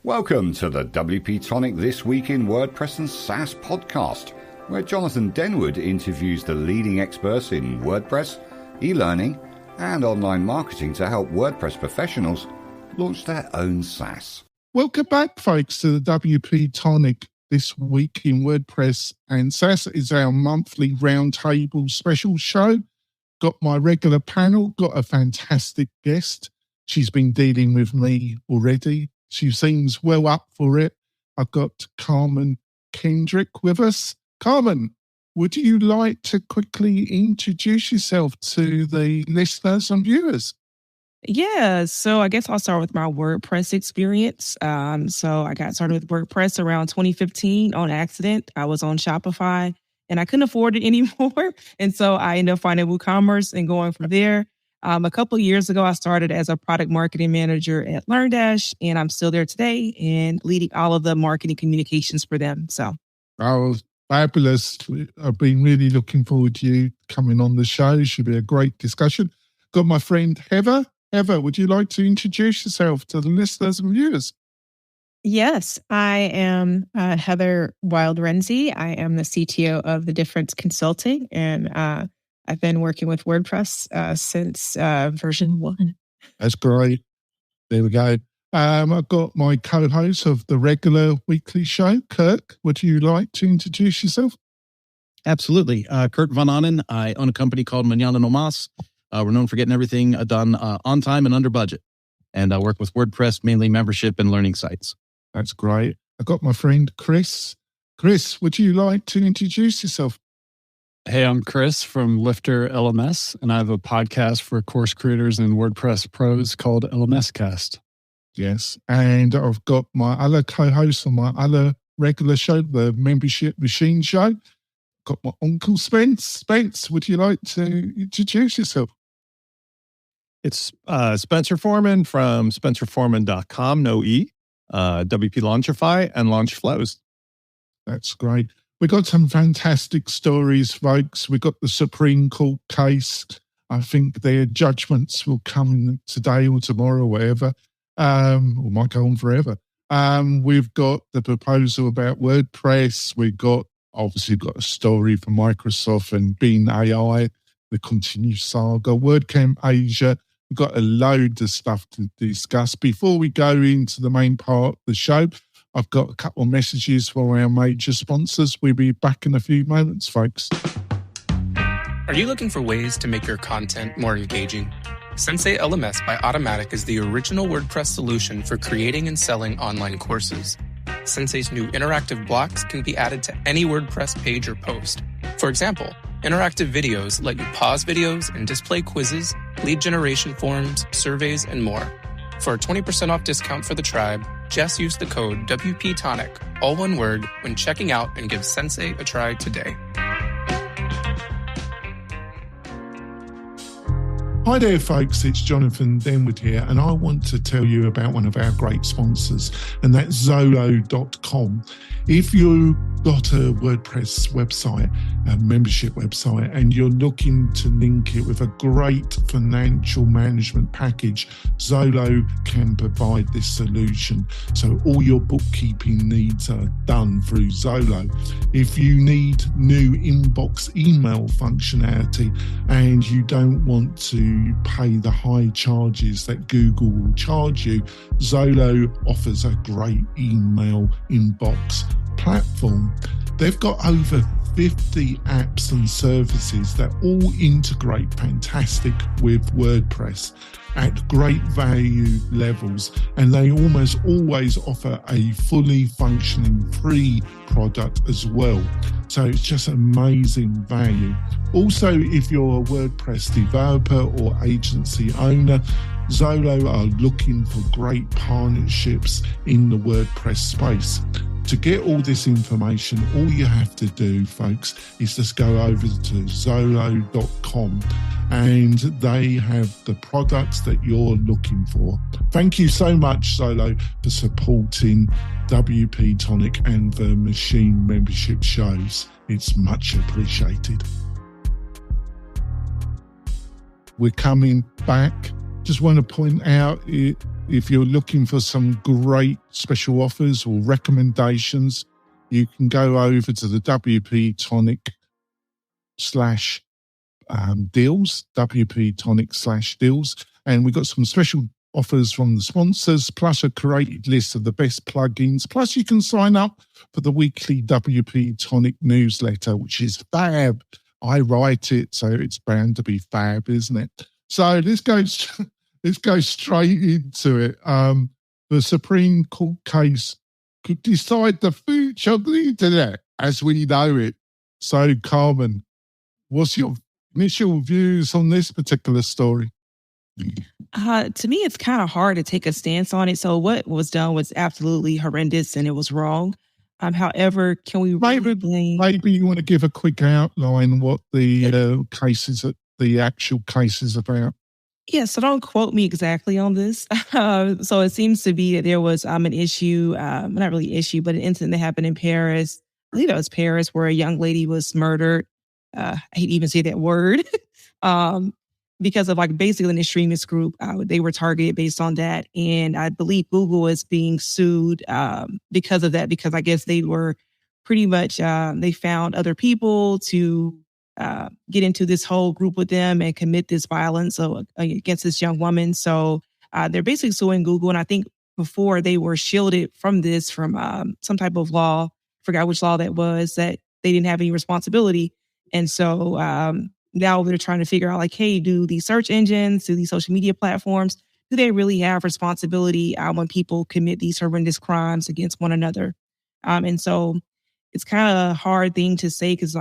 Welcome to the WP-Tonic This Week in WordPress and SaaS podcast, where Jonathan Denwood interviews the leading experts in WordPress, e-learning, and online marketing to help WordPress professionals launch their own SaaS. Welcome back, folks, to the WP-Tonic This Week in WordPress and SaaS. Is our monthly roundtable special show. Got my regular panel, got a fantastic guest. She's been dealing with me already. She seems well up for it. I've got Karmen Kendrick with us. Karmen, would you like to quickly introduce yourself to the listeners and viewers? Yeah, so I guess I'll start with my WordPress experience. So I got started with WordPress around 2015 on accident. I was on Shopify and I couldn't afford it anymore. And so I ended up finding WooCommerce and going from there. A couple of years ago, I started as a product marketing manager at LearnDash, and I'm still there today and leading all of the marketing communications for them. So, oh, fabulous. I've been really looking forward to you coming on the show. It should be a great discussion. Got my friend Heather. Heather, would you like to introduce yourself to the listeners and viewers? Yes, I am Heather Wilde Renze. I am the CTO of The Difference Consulting, and I've been working with WordPress since version 1. That's great. There we go. I've got my co-host of the regular weekly show, Kirk. Would you like to introduce yourself? Absolutely. Kurt von Ahnen. I own a company called Mañana No Mas. We're known for getting everything done on time and under budget. And I work with WordPress, mainly membership and learning sites. That's great. I've got my friend Chris. Chris, would you like to introduce yourself? Hey, I'm Chris from Lifter LMS, and I have a podcast for course creators and WordPress pros called LMS Cast. Yes, and I've got my other co-host on my other regular show, the Membership Machine Show. Got my Uncle Spence. Spence, would you like to introduce yourself? It's Spencer Forman from spencerforman.com, no E, WP Launchify, and Launch Flows. That's great. We got some fantastic stories, folks. We got the Supreme Court case. I think their judgments will come today or tomorrow, or whatever, or might go on forever. We've got the proposal about WordPress. We've got obviously got a story from Microsoft and Bing AI, the continued saga, WordCamp Asia. We've got a load of stuff to discuss. Before we go into the main part of the show, I've got a couple of messages for our major sponsors. We'll be back in a few moments, folks. Are you looking for ways to make your content more engaging? Sensei LMS by Automatic is the original WordPress solution for creating and selling online courses. Sensei's new interactive blocks can be added to any WordPress page or post. For example, interactive videos let you pause videos and display quizzes, lead generation forms, surveys, and more. For a 20% off discount for the tribe, just use the code WP-Tonic, all one word, when checking out and give Sensei a try today. Hi there, folks. It's Jonathan Denwood here, and I want to tell you about one of our great sponsors, and that's Zolo.com. If you've got a WordPress website, a membership website, and you're looking to link it with a great financial management package, Zolo can provide this solution. So all your bookkeeping needs are done through Zolo. If you need new inbox email functionality and you don't want to pay the high charges that Google will charge you, Zolo offers a great email inbox platform. They've got over 50 apps and services that all integrate fantastic with WordPress at great value levels, and they almost always offer a fully functioning free product as well. So it's just amazing value. Also, if you're a WordPress developer or agency owner, Zolo are looking for great partnerships in the WordPress space. To get all this information, all you have to do, folks, is just go over to Zolo.com and they have the products that you're looking for. Thank you so much, Zolo, for supporting WP-Tonic and the Machine membership shows. It's much appreciated. We're coming back Just want to point out, if you're looking for some great special offers or recommendations, you can go over to the WP-Tonic /deals, WP-Tonic/deals. And we've got some special offers from the sponsors, plus a curated list of the best plugins. Plus you can sign up for the weekly WP-Tonic newsletter, which is fab. I write it, so it's bound to be fab, isn't it? So let's go straight into it. The Supreme Court case could decide the future of the internet as we know it. So, Karmen, what's your initial views on this particular story? To me, it's kind of hard to take a stance on it. So what was done was absolutely horrendous and it was wrong. However, can we maybe you want to give a quick outline what the the actual case is about? Yeah, so don't quote me exactly on this. So it seems to be that there was an issue, not really an issue, but an incident that happened in Paris. I believe it was Paris, where a young lady was murdered. I hate to even say that word. Because of basically an extremist group. They were targeted based on that. And I believe Google is being sued because of that, because I guess they were pretty much, they found other people to get into this whole group with them and commit this violence against this young woman. So they're basically suing Google. And I think before they were shielded from this, from some type of law, forgot which law that was, that they didn't have any responsibility. And so now they're trying to figure out hey, do these search engines, do these social media platforms, do they really have responsibility when people commit these horrendous crimes against one another? And so it's kind of a hard thing to say because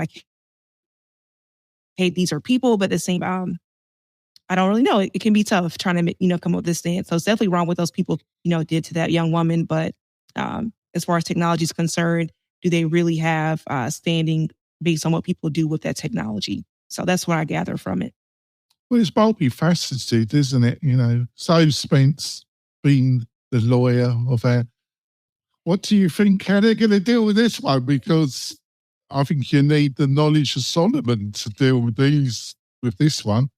hey, these are people, but at the same time, I don't really know. It can be tough trying to, come up with this stance. So it's definitely wrong what those people, did to that young woman. But as far as technology is concerned, do they really have standing based on what people do with that technology? So that's what I gather from it. Well, it's multifaceted, isn't it? So Spence being the lawyer of our, what do you think, how they're going to deal with this one? Because I think you need the knowledge of Solomon to deal with this one.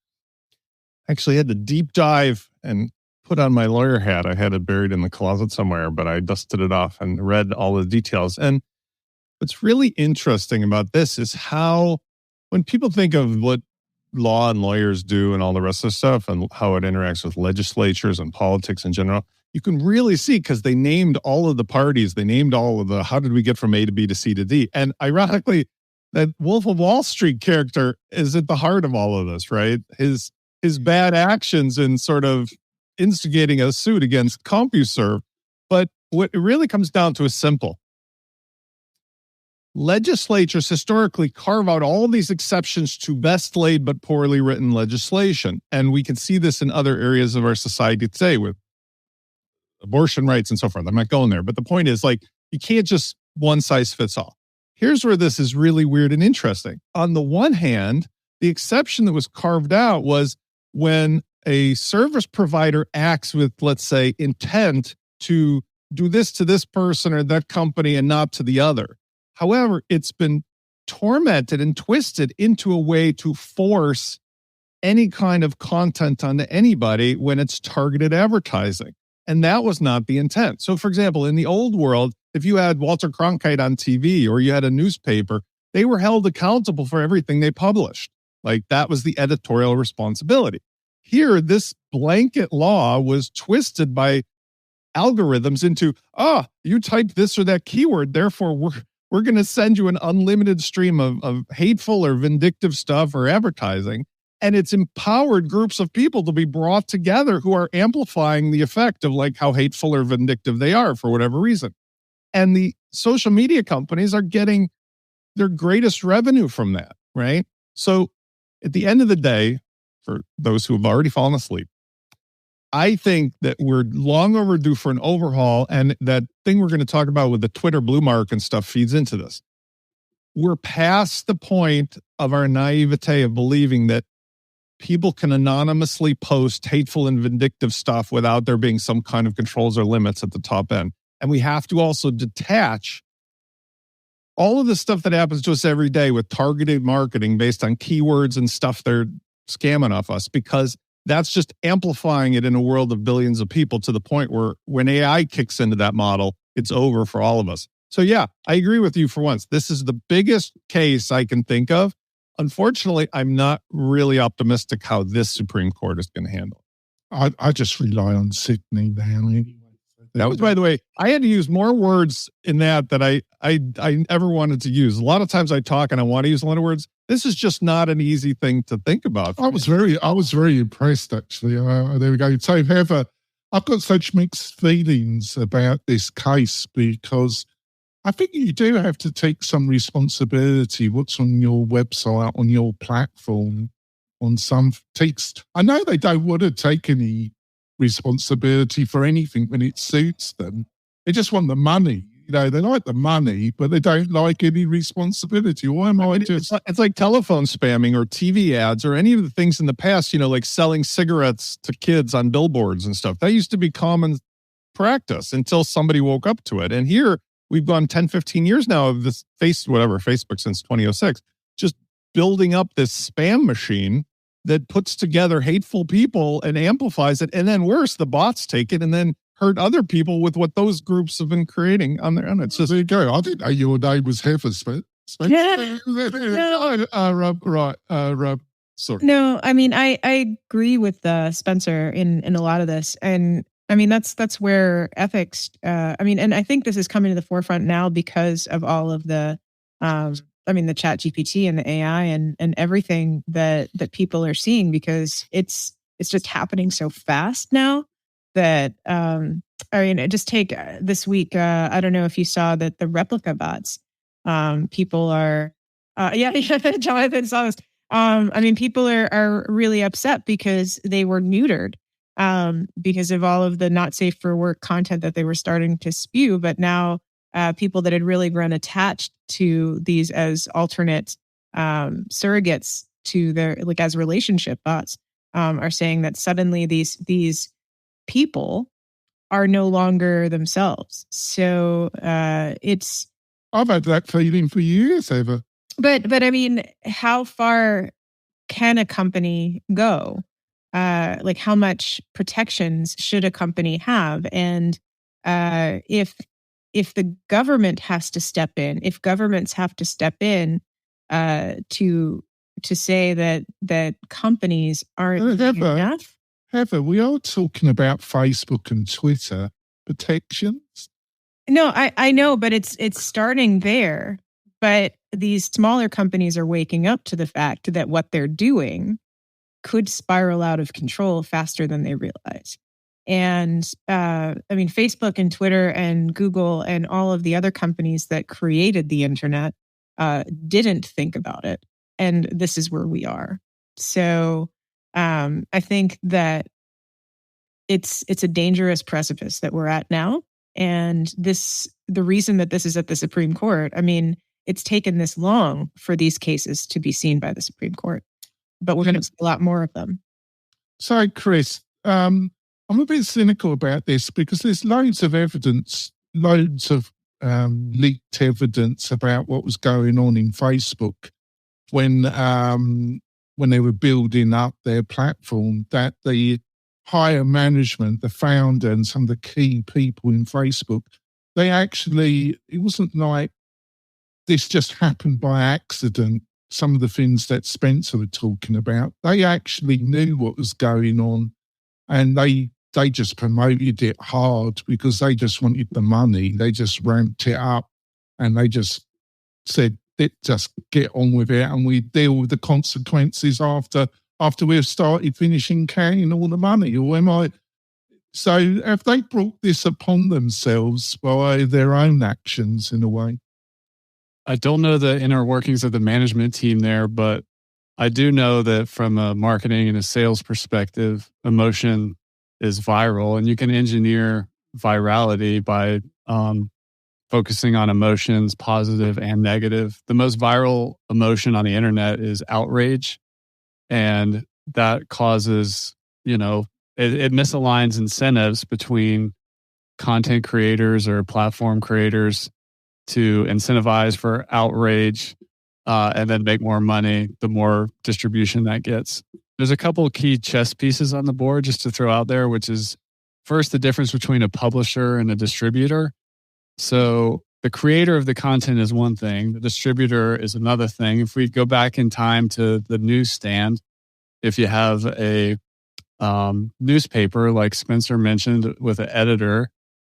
Actually, I had to deep dive and put on my lawyer hat. I had it buried in the closet somewhere, but I dusted it off and read all the details. And what's really interesting about this is how, when people think of what law and lawyers do and all the rest of the stuff and how it interacts with legislatures and politics in general, you can really see, because they named all of the parties, they named all of the, how did we get from A to B to C to D? And ironically, that Wolf of Wall Street character is at the heart of all of this, right? His bad actions in sort of instigating a suit against CompuServe. But what it really comes down to is simple. Legislatures historically carve out all these exceptions to best laid but poorly written legislation. And we can see this in other areas of our society today with abortion rights and so forth. I'm not going there. But the point is, you can't just one size fits all. Here's where this is really weird and interesting. On the one hand, the exception that was carved out was when a service provider acts with, let's say, intent to do this to this person or that company and not to the other. However, it's been tormented and twisted into a way to force any kind of content onto anybody when it's targeted advertising. And that was not the intent. So, for example, in the old world, if you had Walter Cronkite on TV or you had a newspaper, they were held accountable for everything they published. That was the editorial responsibility. Here, this blanket law was twisted by algorithms into, you typed this or that keyword, therefore we're going to send you an unlimited stream of hateful or vindictive stuff or advertising. And it's empowered groups of people to be brought together who are amplifying the effect of how hateful or vindictive they are for whatever reason. And the social media companies are getting their greatest revenue from that, right? So at the end of the day, for those who have already fallen asleep, I think that we're long overdue for an overhaul, and that thing we're going to talk about with the Twitter blue mark and stuff feeds into this. We're past the point of our naivete of believing that people can anonymously post hateful and vindictive stuff without there being some kind of controls or limits at the top end. And we have to also detach all of the stuff that happens to us every day with targeted marketing based on keywords and stuff they're scamming off us, because that's just amplifying it in a world of billions of people to the point where when AI kicks into that model, it's over for all of us. So yeah, I agree with you for once. This is the biggest case I can think of. Unfortunately, I'm not really optimistic how this Supreme Court is going to handle it. I just rely on Sydney now anyway. That was, by the way, I had to use more words in that I ever wanted to use. A lot of times I talk and I want to use a lot of words. This is just not an easy thing to think about. I was very impressed, actually. There we go. So, Heather, I've got such mixed feelings about this case because I think you do have to take some responsibility. What's on your website, on your platform, on some text. I know they don't want to take any responsibility for anything when it suits them. They just want the money. You know, they like the money, but they don't like any responsibility. Why am I just... It's like telephone spamming or TV ads or any of the things in the past, you know, like selling cigarettes to kids on billboards and stuff. That used to be common practice until somebody woke up to it. And here we've gone 10, 15 years now of this Facebook since 2006, just building up this spam machine that puts together hateful people and amplifies it. And then worse, the bots take it and then hurt other people with what those groups have been creating on their own. It's just, there you go. I didn't know your name was Heather Smith. Yeah. Rob. Sorry. No, I mean, I agree with Spencer in a lot of this. And I mean, that's where ethics, and I think this is coming to the forefront now because of all of the, the chat GPT and the AI and everything that people are seeing, because it's just happening so fast now that, just take this week. I don't know if you saw that the replica bots, people are, Jonathan saw this. People are really upset because they were neutered, because of all of the not safe for work content that they were starting to spew. But now, people that had really grown attached to these as alternate surrogates to their, like, as relationship bots, are saying that suddenly these people are no longer themselves. So I've had that feeling for years, Eva. But I mean, how far can a company go? Like, how much protections should a company have? And if the government has to step in, if governments have to step in to say that companies aren't doing enough. Heather, we are talking about Facebook and Twitter protections. No, I know, but it's starting there. But these smaller companies are waking up to the fact that what they're doing could spiral out of control faster than they realize. And Facebook and Twitter and Google and all of the other companies that created the internet didn't think about it. And this is where we are. So I think that it's a dangerous precipice that we're at now. And the reason that this is at the Supreme Court, it's taken this long for these cases to be seen by the Supreme Court. But we're going to see a lot more of them. So, Chris, I'm a bit cynical about this because there's loads of evidence, loads of leaked evidence about what was going on in Facebook when they were building up their platform, that the higher management, the founder and some of the key people in Facebook, it wasn't like this just happened by accident. Some of the things that Spencer were talking about, they actually knew what was going on, and they just promoted it hard because they just wanted the money. They just ramped it up, and they just said, just get on with it, and we deal with the consequences after we've started finishing carrying all the money. Or am I? So have they brought this upon themselves by their own actions in a way? I don't know the inner workings of the management team there, but I do know that from a marketing and a sales perspective, emotion is viral, and you can engineer virality by focusing on emotions, positive and negative. The most viral emotion on the internet is outrage, and that causes, it misaligns incentives between content creators or platform creators to incentivize for outrage and then make more money the more distribution that gets. There's a couple of key chess pieces on the board just to throw out there, which is first the difference between a publisher and a distributor. So the creator of the content is one thing, the distributor is another thing. If we go back in time to the newsstand, if you have a newspaper like Spencer mentioned with an editor,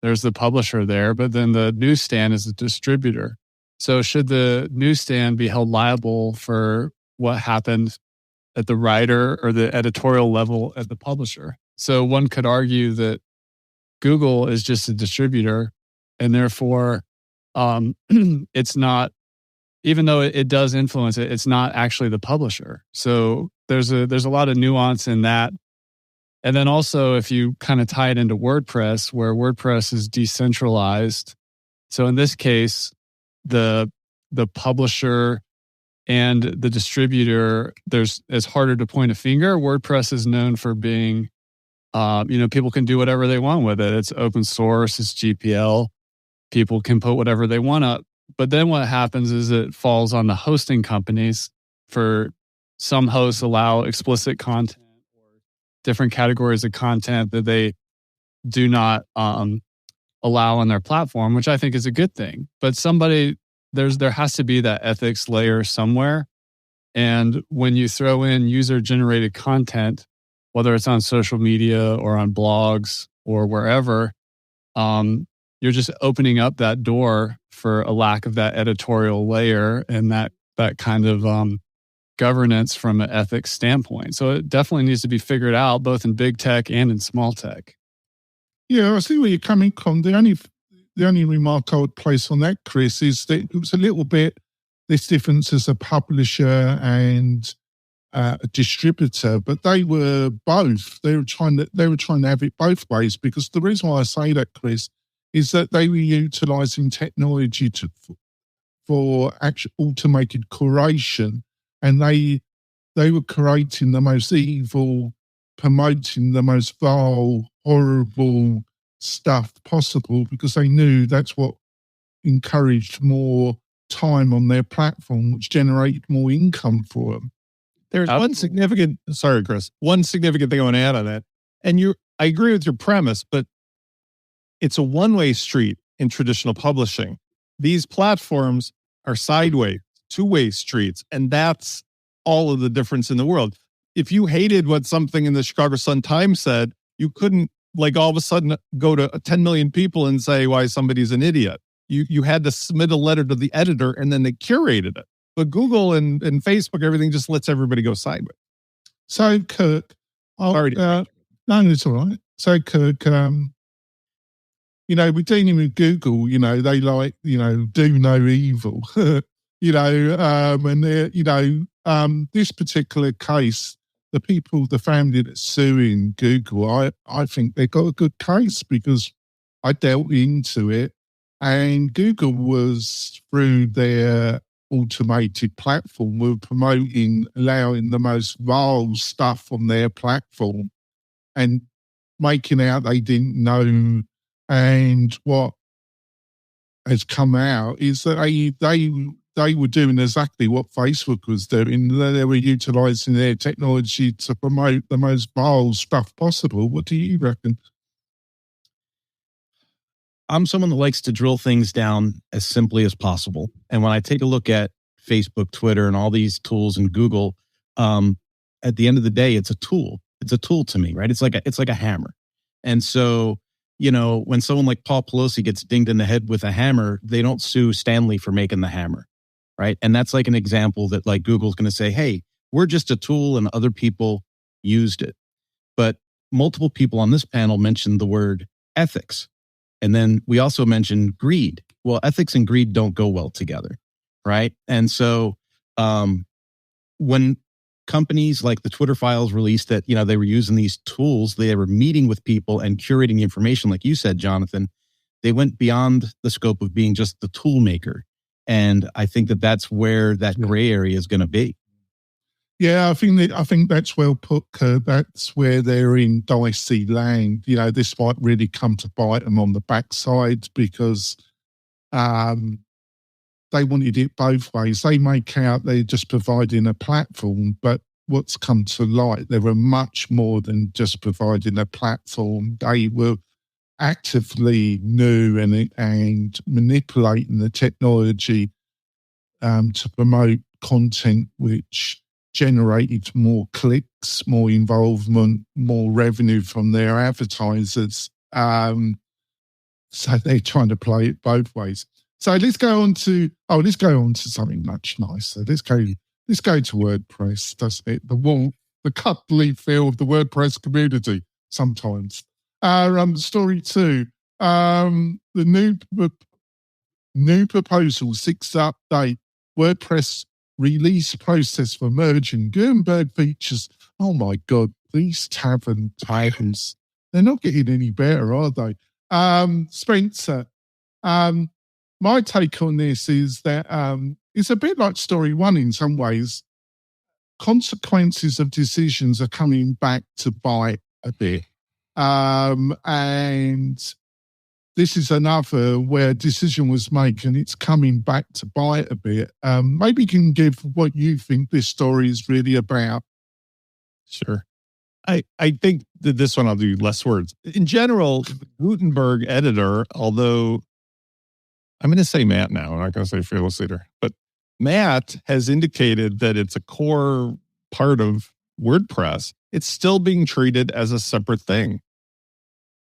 there's the publisher there, but then the newsstand is the distributor. So should the newsstand be held liable for what happened at the writer or the editorial level at the publisher? So one could argue that Google is just a distributor, and therefore it's not, even though it does influence it, it's not actually the publisher. So there's a lot of nuance in that. And then also if you kind of tie it into WordPress, where WordPress is decentralized. So in this case, the publisher and the distributor, it's harder to point a finger. WordPress is known for being, people can do whatever they want with it. It's open source, it's GPL. People can put whatever they want up. But then what happens is it falls on the hosting companies. For some hosts allow explicit content or different categories of content that they do not allow on their platform, which I think is a good thing. But there has to be that ethics layer somewhere. And when you throw in user-generated content, whether it's on social media or on blogs or wherever, you're just opening up that door for a lack of that editorial layer and that kind of governance from an ethics standpoint. So it definitely needs to be figured out both in big tech and in small tech. Yeah, I see where you're coming from. The only remark I would place on that, Chris, is that it was a little bit this difference as a publisher and a distributor, but they were both. They were trying to have it both ways, because the reason why I say that, Chris, is that they were utilising technology for actual automated curation, and they were creating the most evil, promoting the most vile, horrible stuff possible, because they knew that's what encouraged more time on their platform, which generated more income for them. There's one significant thing I want to add on that. And I agree with your premise, but it's a one-way street in traditional publishing. These platforms are sideways, two-way streets, and that's all of the difference in the world. If you hated what something in the Chicago Sun-Times said, you couldn't all of a sudden go to 10 million people and say why somebody's an idiot. You had to submit a letter to the editor, and then they curated it. But Google and Facebook, everything just lets everybody go sideways. So, Kirk, no, it's all right. So, Kirk, we're dealing with Google, they do no evil, and this particular case, the family that's suing Google, I think they got a good case, because I dealt into it, and Google was, through their automated platform, were allowing the most vile stuff on their platform and making out they didn't know. And what has come out is that they were doing exactly what Facebook was doing. They were utilising their technology to promote the most vile stuff possible. What do you reckon? I'm someone that likes to drill things down as simply as possible. And when I take a look at Facebook, Twitter, and all these tools and Google, at the end of the day, it's a tool. It's a tool to me, right? It's like a hammer. And so, when someone like Paul Pelosi gets dinged in the head with a hammer, they don't sue Stanley for making the hammer, right? And that's like an example that Google's going to say, hey, we're just a tool and other people used it. But multiple people on this panel mentioned the word ethics. And then we also mentioned greed. Well, ethics and greed don't go well together, right? And so when companies like the Twitter files released that, they were using these tools, they were meeting with people and curating information, like you said, Jonathan, they went beyond the scope of being just the tool maker. And I think that's where that gray area is going to be. Yeah, I think that's well put, Kurt. That's where they're in dicey land. This might really come to bite them on the backside, because they wanted it both ways. They make out they're just providing a platform, but what's come to light. They were much more than just providing a platform. They were actively new and manipulating the technology to promote content which generated more clicks, more involvement, more revenue from their advertisers. So they're trying to play it both ways. So let's go on to something much nicer. Let's go to WordPress, doesn't it? The warmth, the cuddly feel of the WordPress community sometimes. Story 2. The new proposal 6 update WordPress release process for merging Gutenberg features. Oh my God, these tavern titles, they're not getting any better, are they? Spencer, my take on this is that it's a bit like story 1 in some ways. Consequences of decisions are coming back to bite a bit. And this is another where a decision was made and it's coming back to bite a bit. Maybe you can give what you think this story is really about. Sure. I think that this one I'll do less words. In general, the Gutenberg editor, although I'm going to say Matt now, I'm not going to say fearless leader, but Matt has indicated that it's a core part of WordPress. It's still being treated as a separate thing.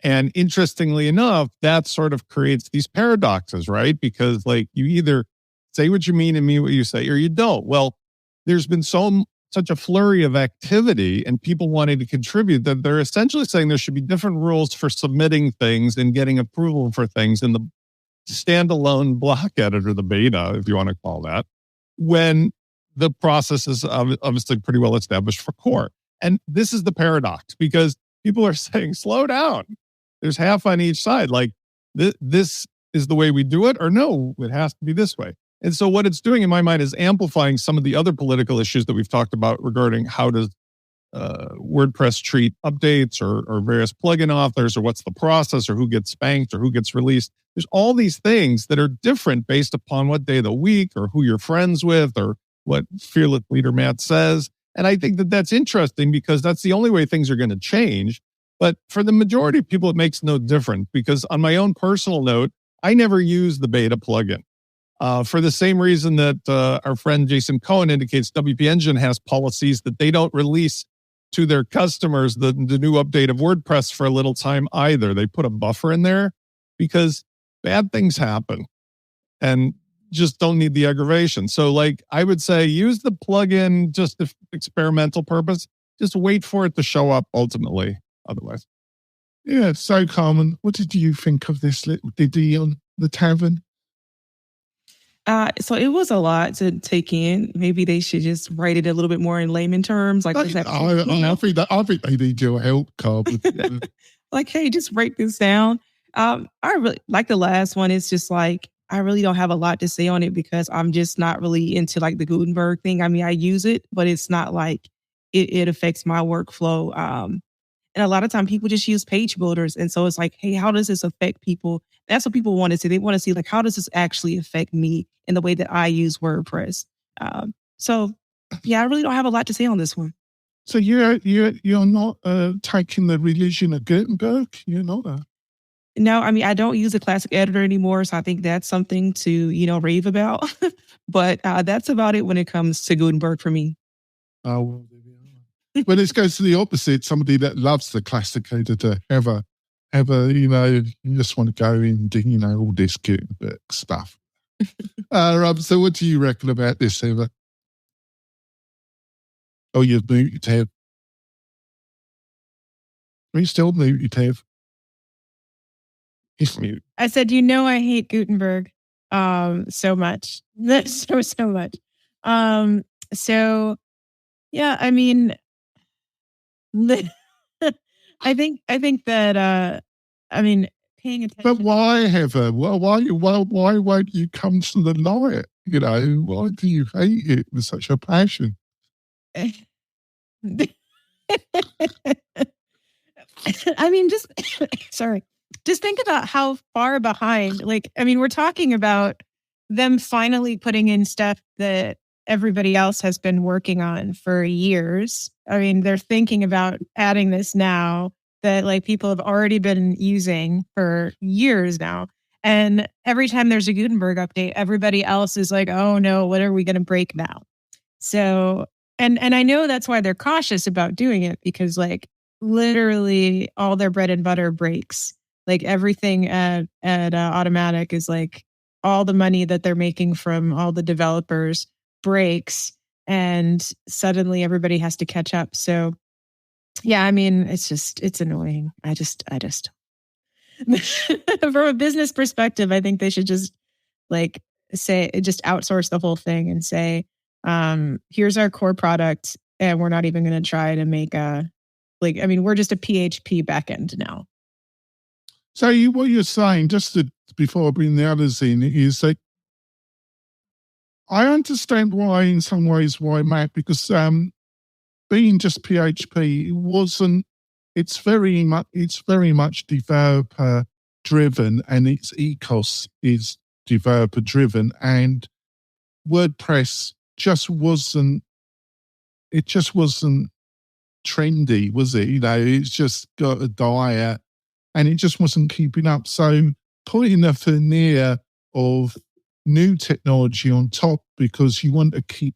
And interestingly enough, that sort of creates these paradoxes, right? Because like you either say what you mean and mean what you say, or you don't. Well, there's been such a flurry of activity and people wanting to contribute that they're essentially saying there should be different rules for submitting things and getting approval for things in the standalone block editor, the beta, if you want to call that, when the process is obviously pretty well established for core. And this is the paradox because people are saying, slow down. There's half on each side. Like this is the way we do it, or no, it has to be this way. And so what it's doing in my mind is amplifying some of the other political issues that we've talked about regarding how does WordPress treat updates or various plugin authors, or what's the process, or who gets spanked, or who gets released. There's all these things that are different based upon what day of the week, or who you're friends with, or what fearless leader Matt says. And I think that that's interesting because that's the only way things are going to change. But for the majority of people, it makes no difference because on my own personal note, I never use the beta plugin. For the same reason that our friend Jason Cohen indicates, WP Engine has policies that they don't release to their customers the new update of WordPress for a little time either. They put a buffer in there because bad things happen and just don't need the aggravation. So like I would say use the plugin just for experimental purpose. Just wait for it to show up ultimately otherwise. Yeah, so Karmen, what did you think of this little ditty on the tavern? So it was a lot to take in. Maybe they should just write it a little bit more in layman terms. Like, I think they need your help, Karmen. Like, hey, just break this down. I really like the last one. It's just like, I really don't have a lot to say on it because I'm just not really into like the Gutenberg thing. I mean, I use it, but it's not like it affects my workflow. And a lot of time people just use page builders. And so it's like, hey, how does this affect people? That's what people want to see. They want to see like, how does this actually affect me in the way that I use WordPress? So yeah, I really don't have a lot to say on this one. So you're not taking the religion of Gutenberg? You're not No, I mean, I don't use a classic editor anymore. So I think that's something to, rave about. But that's about it when it comes to Gutenberg for me. Oh, well, there we are. Well, this goes to the opposite. Somebody that loves the classic editor, ever, you just want to go and do, all this Gutenberg stuff. So what do you reckon about this, Eva? Oh, you've muted, Tev. Are you still muted, Tev? He's mute. I said, I hate Gutenberg so much. So much. So yeah, I mean, I think that paying attention. But why, Heather? Well, why won't you come to the light? Why do you hate it with such a passion? I mean, just think about how far behind. We're talking about them finally putting in stuff that everybody else has been working on for years. I mean, they're thinking about adding this now that like people have already been using for years now. And every time there's a Gutenberg update, everybody else is like, oh no, what are we going to break now? So, and I know that's why they're cautious about doing it, because like literally all their bread and butter breaks. Like everything at Automatic is like all the money that they're making from all the developers breaks, and suddenly everybody has to catch up. So yeah, I mean, it's annoying. I just from a business perspective, I think they should just like just outsource the whole thing and say, here's our core product, and we're not even going to try to make we're just a PHP backend now. So what you're saying, before I bring the others in, is that I understand why, in some ways, why Mac, because being just PHP, it's very much developer driven, and its ethos is developer driven, and WordPress just wasn't trendy, was it? It's just got a diet, and it just wasn't keeping up. So putting a veneer of new technology on top, because you wanted to keep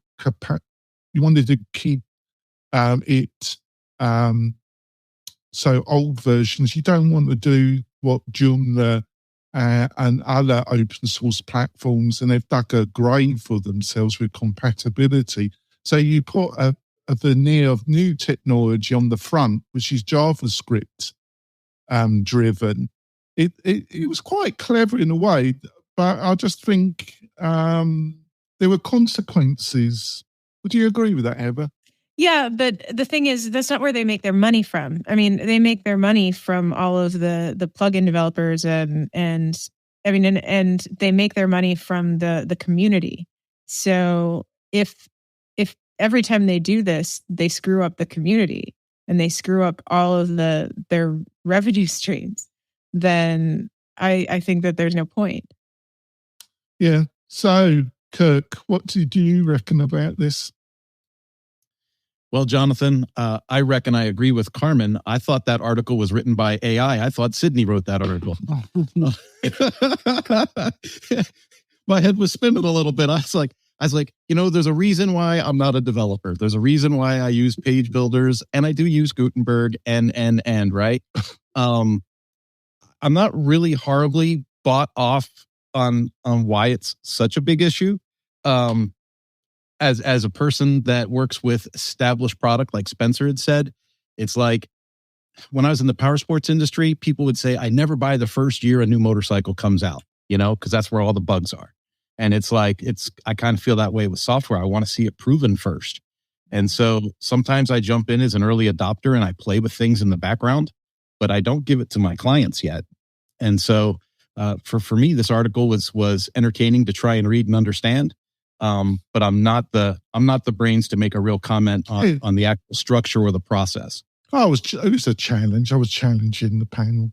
it. So old versions, you don't want to do what Joomla and other open source platforms, and they've dug a grave for themselves with compatibility. So you put a veneer of new technology on the front, which is JavaScript driven. It was quite clever in a way, but I just think there were consequences. Would you agree with that, Heather? Yeah, but the thing is, that's not where they make their money from. I mean, they make their money from all of the plugin developers and they make their money from the community. So if every time they do this, they screw up the community and they screw up all of their revenue streams, then I think that there's no point. Yeah. So, Kirk, what do you reckon about this? Well, Jonathan, I reckon I agree with Karmen. I thought that article was written by AI. I thought Sydney wrote that article. My head was spinning a little bit. I was like, there's a reason why I'm not a developer. There's a reason why I use page builders, and I do use Gutenberg and right. I'm not really horribly bought off on why it's such a big issue. As a person that works with established product, like Spencer had said, it's like when I was in the power sports industry, people would say, I never buy the first year a new motorcycle comes out, because that's where all the bugs are. And it's like, I kind of feel that way with software. I want to see it proven first. And so sometimes I jump in as an early adopter and I play with things in the background, but I don't give it to my clients yet. And so for me, this article was entertaining to try and read and understand. But I'm not the brains to make a real comment on the actual structure or the process. It was a challenge. I was challenging the panel.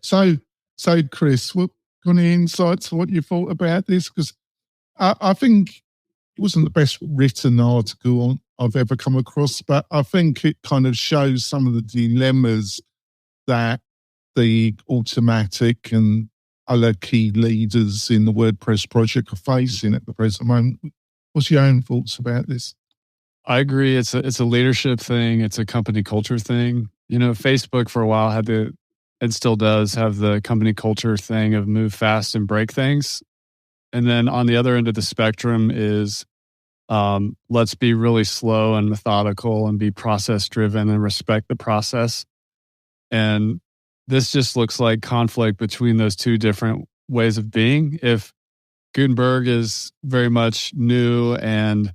So Chris, what any insights what you thought about this? Because I think it wasn't the best written article I've ever come across, but I think it kind of shows some of the dilemmas that the Automatic and other key leaders in the WordPress project are facing at the present moment. What's your own thoughts about this? I agree. It's a leadership thing. It's a company culture thing. Facebook for a while and still does have the company culture thing of move fast and break things. And then on the other end of the spectrum is let's be really slow and methodical and be process driven and respect the process. And this just looks like conflict between those two different ways of being. If Gutenberg is very much new and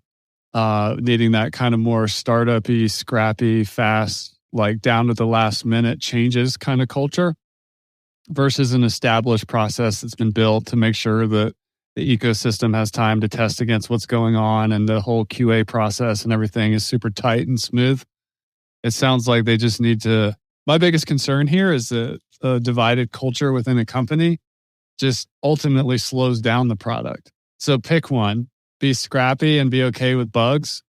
needing that kind of more startup-y, scrappy, fast, like down to the last minute changes kind of culture, versus an established process that's been built to make sure that the ecosystem has time to test against what's going on and the whole QA process and everything is super tight and smooth. It sounds like they just need to. My biggest concern here is that a divided culture within a company just ultimately slows down the product. So pick one, be scrappy and be okay with bugs,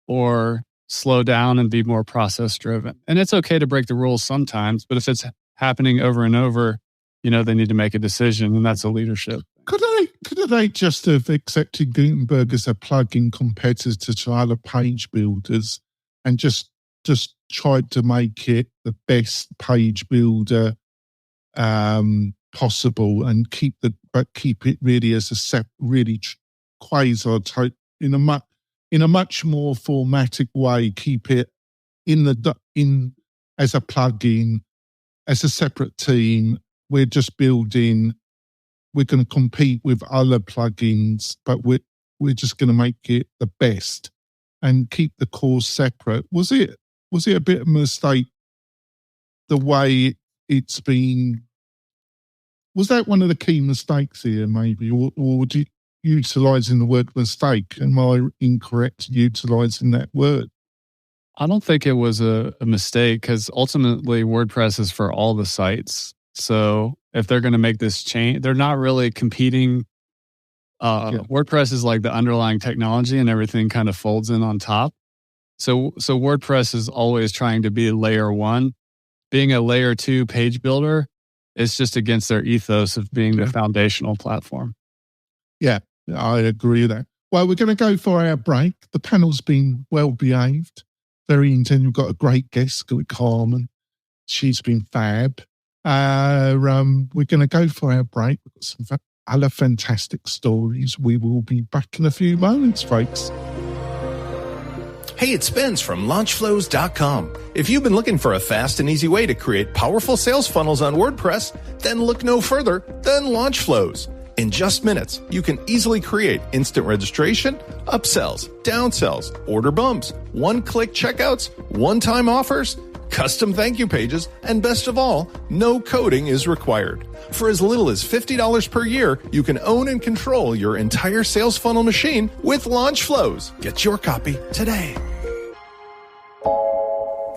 or slow down and be more process driven. And it's okay to break the rules sometimes, but if it's happening over and over, they need to make a decision, and that's a leadership. Could they just have accepted Gutenberg as a plugin competitor to other page builders and just tried to make it the best page builder possible, and keep it really as a quasi type in a much more formatic way. Keep it in as a plugin, as a separate team. We're just building. We're going to compete with other plugins, but we're just going to make it the best and keep the core separate. Was it a bit of a mistake the way it's been? Was that one of the key mistakes here, maybe, or do you utilising the word mistake? Am I incorrect utilising that word? I don't think it was a mistake, because ultimately WordPress is for all the sites. So if they're going to make this change, they're not really competing. WordPress is like the underlying technology, and everything kind of folds in on top. So WordPress is always trying to be layer one. Being a layer two page builder is just against their ethos of being the foundational platform. Yeah, I agree with that. Well, we're going to go for our break. The panel's been well behaved, very intense. We've got a great guest, Karmen. She's been fab. We're going to go for our break. We've got some other fantastic stories. We will be back in a few moments, folks. Hey, it's Spence from launchflows.com. If you've been looking for a fast and easy way to create powerful sales funnels on WordPress, then look no further than LaunchFlows. In just minutes, you can easily create instant registration, upsells, downsells, order bumps, one-click checkouts, one-time offers, custom thank you pages, and best of all, no coding is required. For as little as $50 per year, you can own and control your entire sales funnel machine with LaunchFlows. Get your copy today.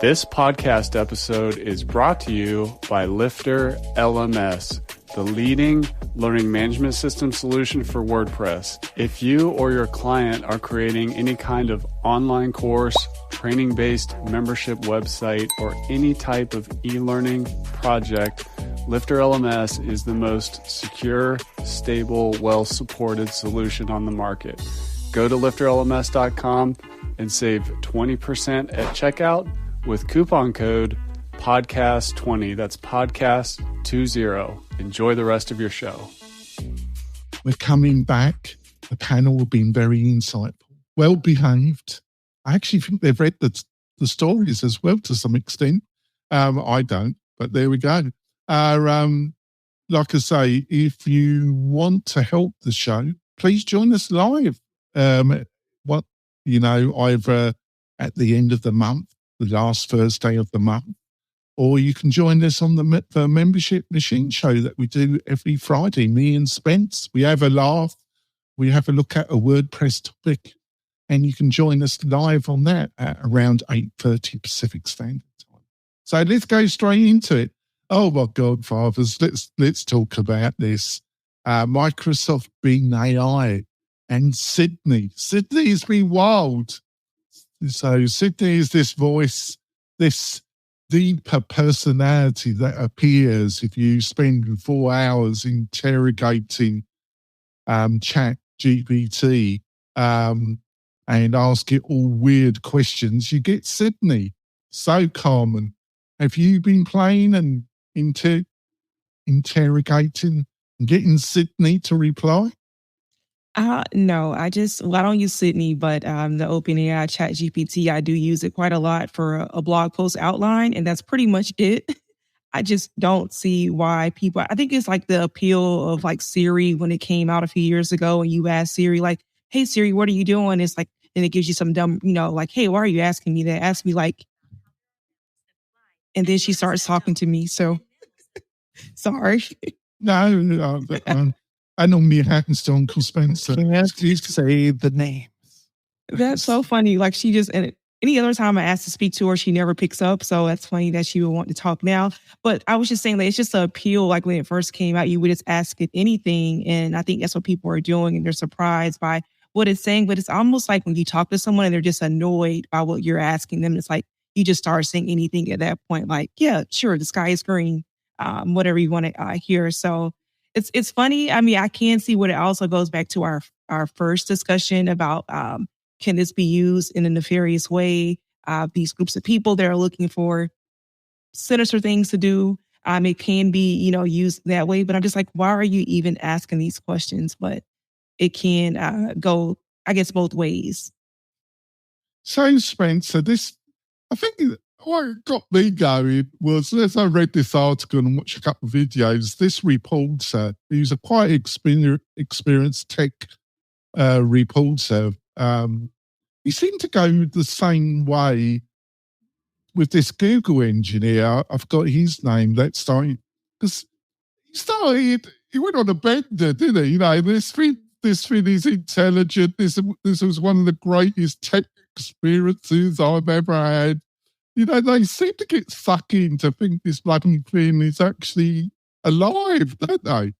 This podcast episode is brought to you by Lifter LMS, the leading learning management system solution for WordPress. If you or your client are creating any kind of online course, training-based membership website, or any type of e-learning project, Lifter LMS is the most secure, stable, well-supported solution on the market. Go to lifterlms.com and save 20% at checkout with coupon code podcast20. That's podcast20. Enjoy the rest of your show. We're coming back. The panel have been very insightful, well behaved. I actually think they've read the stories as well to some extent. I don't, but there we go. Like I say, if you want to help the show, please join us live. Either at the end of the month, the last Thursday of the month, or you can join us on the membership machine show that we do every Friday. Me and Spence, we have a laugh, we have a look at a WordPress topic, and you can join us live on that at around 8:30 Pacific Standard Time. So let's go straight into it. Oh my God, fathers, let's talk about this. Microsoft Bing AI and Sydney. Sydney's been wild. So Sydney is this voice, this deeper personality that appears if you spend 4 hours interrogating chat GPT and ask it all weird questions. You get Sydney. So Karmen, have you been playing and interrogating and getting Sydney to reply? No, I don't use Sydney, but the OpenAI chat GPT, I do use it quite a lot for a blog post outline, and that's pretty much it. I just don't see why people, I think it's like the appeal of like Siri when it came out a few years ago, and you ask Siri like, hey Siri, what are you doing? It's like, and it gives you some dumb, like, hey, why are you asking me that? Ask me like, and then she starts talking to me. So sorry. No, I normally happens to Uncle Spencer. Please say the names. That's so funny. Like she just, and any other time I ask to speak to her, she never picks up. So that's funny that she would want to talk now. But I was just saying that it's just an appeal. Like when it first came out, you would just ask it anything. And I think that's what people are doing. And they're surprised by what it's saying, but it's almost like when you talk to someone and they're just annoyed by what you're asking them. It's like you just start saying anything at that point, like, yeah, sure, the sky is green, whatever you want to hear. So it's funny. I mean, I can see what it also goes back to our first discussion about can this be used in a nefarious way? These groups of people that are looking for sinister things to do. It can be, used that way, but I'm just like, why are you even asking these questions? But it can go, I guess, both ways. So, Spencer, I think what got me going was, as I read this article and watched a couple of videos, this reporter, who's a quite experienced tech reporter, he seemed to go the same way with this Google engineer. I've got his name. Because he went on a bender, didn't he? This thing is intelligent. This was one of the greatest tech experiences I've ever had. They seem to get sucked in to think this bloody thing is actually alive, don't they?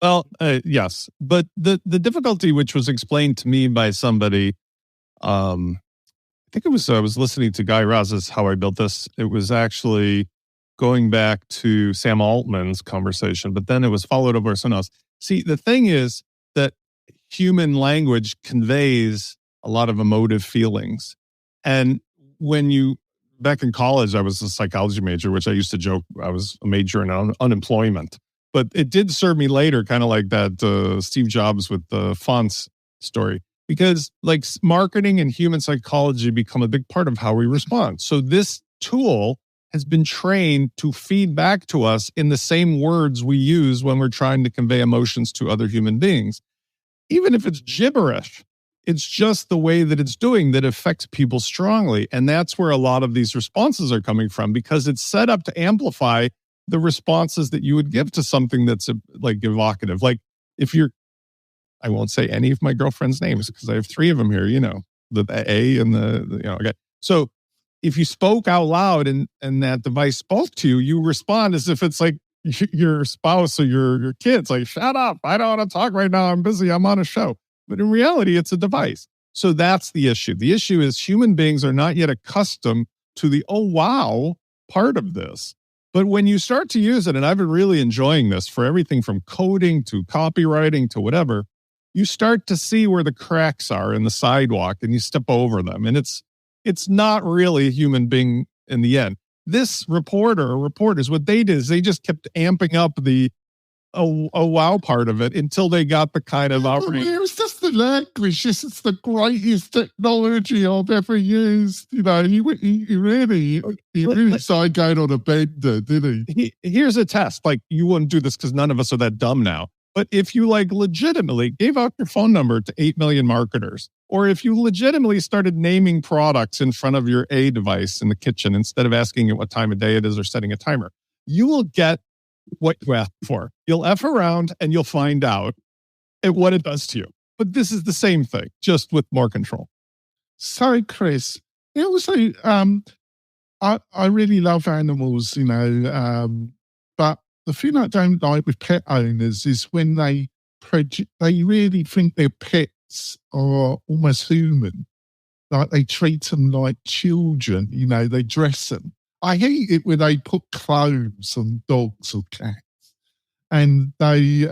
Well, yes. But the difficulty, which was explained to me by somebody, I think it was, I was listening to Guy Raz's How I Built This. It was actually going back to Sam Altman's conversation, but then it was followed up by someone else. See, the thing is that human language conveys a lot of emotive feelings. And back in college, I was a psychology major, which I used to joke I was a major in unemployment. But it did serve me later, kind of like that Steve Jobs with the fonts story, because like marketing and human psychology become a big part of how we respond. So this tool has been trained to feed back to us in the same words we use when we're trying to convey emotions to other human beings. Even if it's gibberish, it's just the way that it's doing that affects people strongly. And that's where a lot of these responses are coming from, because it's set up to amplify the responses that you would give to something that's like evocative. Like I won't say any of my girlfriend's names because I have 3 of them here, the A and okay. So if you spoke out loud and that device spoke to you, you respond as if it's like your spouse or your kids, like, shut up, I don't want to talk right now, I'm busy, I'm on a show. But in reality, it's a device. So that's the issue. The issue is human beings are not yet accustomed to the, oh, wow, part of this. But when you start to use it, and I've been really enjoying this for everything from coding to copywriting to whatever, you start to see where the cracks are in the sidewalk and you step over them. And it's not really a human being in the end. This reporters, what they did is they just kept amping up the wow part of it until they got the kind of outrage. It was just the language. It's the greatest technology I've ever used. He really started going on a bender, didn't he? Here's a test. Like, you wouldn't do this because none of us are that dumb now. But if you legitimately gave out your phone number to 8 million marketers, or if you legitimately started naming products in front of your A device in the kitchen instead of asking it what time of day it is or setting a timer, you will get what you asked for. You'll F around and you'll find out what it does to you. But this is the same thing, just with more control. So, Chris, also, I really love animals, but the thing I don't like with pet owners is when they really think their pets are almost human. Like they treat them like children, they dress them. I hate it when they put clothes on dogs or cats, and they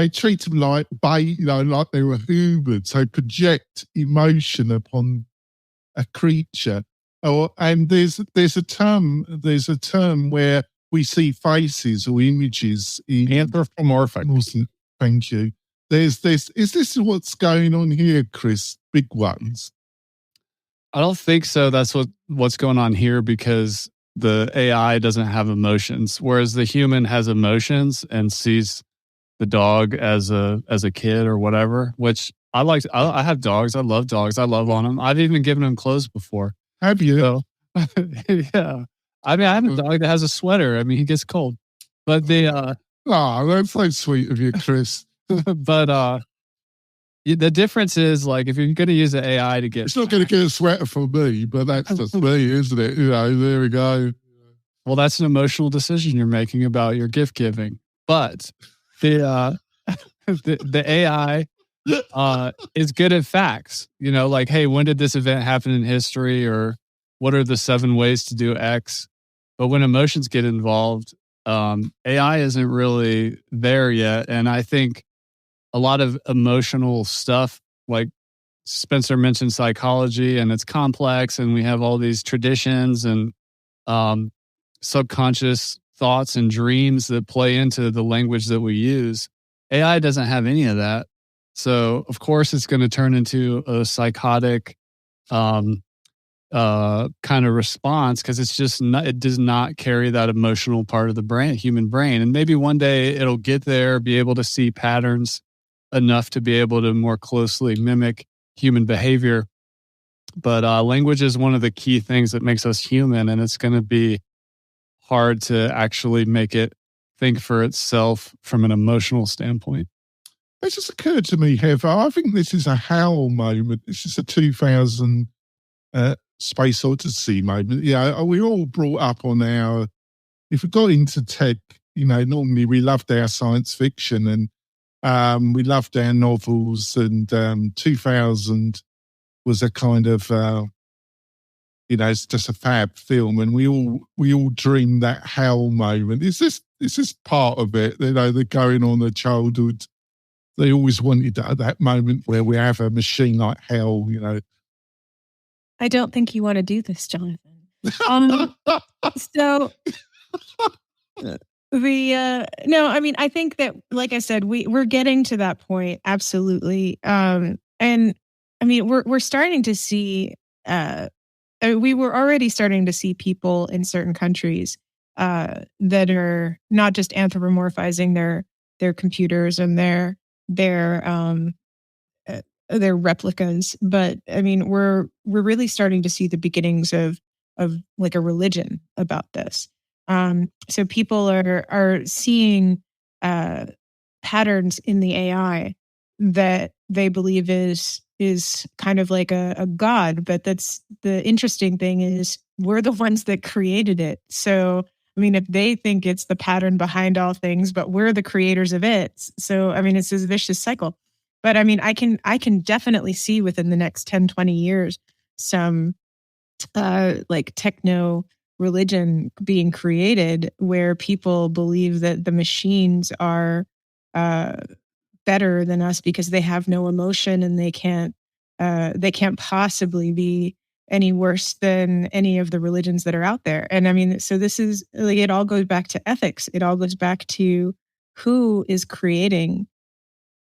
treat them like like they were humans. They project emotion upon a creature. And there's a term where we see faces or images in anthropomorphic. Thank you. Is this what's going on here, Chris? Big ones. I don't think so. That's what's going on here, because the AI doesn't have emotions, whereas the human has emotions and sees the dog as a kid or whatever, which I like. I have dogs. I love dogs. I love on them. I've even given them clothes before. Have you? So, yeah. I mean, I have a dog that has a sweater. I mean, he gets cold. But that's so sweet of you, Chris. But the difference is, like, if you're going to use the AI to get... It's not going to get a sweater for me, but that's just me, isn't it? There we go. Well, that's an emotional decision you're making about your gift giving. But the the AI is good at facts. Like, hey, when did this event happen in history, or what are the 7 ways to do X? But when emotions get involved, AI isn't really there yet. And I think a lot of emotional stuff, like Spencer mentioned psychology, and it's complex, and we have all these traditions and subconscious thoughts and dreams that play into the language that we use. AI doesn't have any of that. So, of course, it's going to turn into a psychotic kind of response, because it's just it does not carry that emotional part of the human brain. And maybe one day it'll get there, be able to see patterns enough to be able to more closely mimic human behavior. But language is one of the key things that makes us human, and it's going to be hard to actually make it think for itself from an emotional standpoint. It just occurred to me, Heather, I think this is a Howl moment. This is a 2000 Space Odyssey moment. Yeah, we all brought up on if we got into tech, normally we loved our science fiction and we loved our novels, and 2000 was a kind of, it's just a fab film, and we all dreamed that Howl moment. Is this part of it? They're going on their childhood. They always wanted that moment where we have a machine like Hell, I don't think you want to do this, Jonathan. So no, I mean, I think that, like I said, we're getting to that point. Absolutely. And I mean, we're starting to see, we were already starting to see people in certain countries that are not just anthropomorphizing their computers and their replicas, but I mean, we're really starting to see the beginnings of like a religion about this. So people are seeing patterns in the AI that they believe is kind of like a god. But that's the interesting thing, is we're the ones that created it. So I mean, if they think it's the pattern behind all things, but we're the creators of it. So I mean, it's this vicious cycle. But I mean, I can definitely see within the next 10, 20 years some like techno religion being created, where people believe that the machines are better than us because they have no emotion, and they can't possibly be any worse than any of the religions that are out there. And I mean, so this is like, it all goes back to ethics. It all goes back to who is creating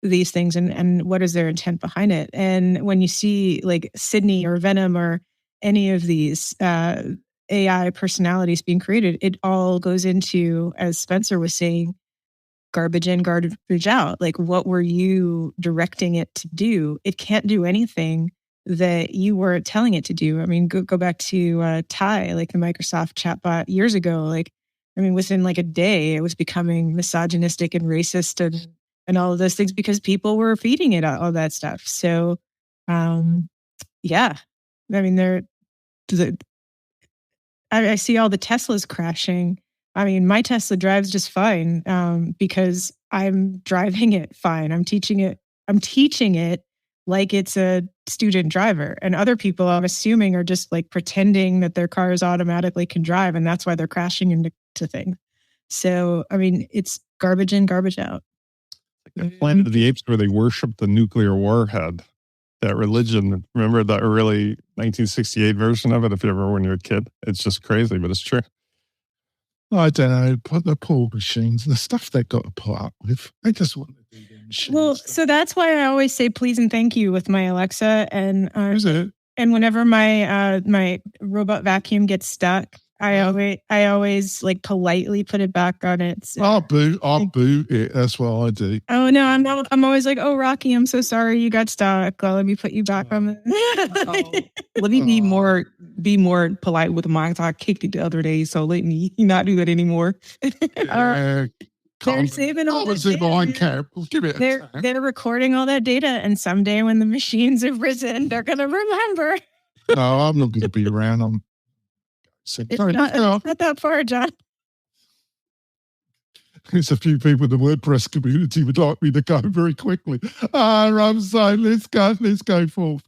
these things and what is their intent behind it. And when you see like Sydney or Venom or any of these AI personalities being created, it all goes into, as Spencer was saying, garbage in, garbage out. Like, what were you directing it to do? It can't do anything that you were telling it to do. I mean, go back to Ty, like the Microsoft chatbot years ago. Like, I mean, within like a day, it was becoming misogynistic and racist and all of those things because people were feeding it all that stuff. So, yeah, I mean, I see all the Teslas crashing. I mean, my Tesla drives just fine because I'm driving it fine. I'm teaching it like it's a student driver. And other people, I'm assuming, are just like pretending that their cars automatically can drive, and that's why they're crashing into things. So, I mean, it's garbage in, garbage out. Like Planet of the Apes, where they worship the nuclear warhead. That religion, remember the early 1968 version of it, if you ever when you were a kid? It's just crazy, but it's true. I don't know, but the poor machines, the stuff they've got to put up with, I just want to do them machines. Well, so that's why I always say please and thank you with my Alexa. And is it? And whenever my my robot vacuum gets stuck, I always like politely put it back on its. I'll boot it. That's what I do. Oh no, I'm always like, oh Rocky, I'm so sorry you got stuck. Well, let me put you back on the. Let me be more polite with mine. So I kicked it the other day, so let me not do that anymore. They're saving all the data. They're recording all that data, and someday when the machines have risen, they're gonna remember. No, I'm not going to be around. It's not that far, John. There's a few people in the WordPress community would like me to go very quickly. So let's go forth.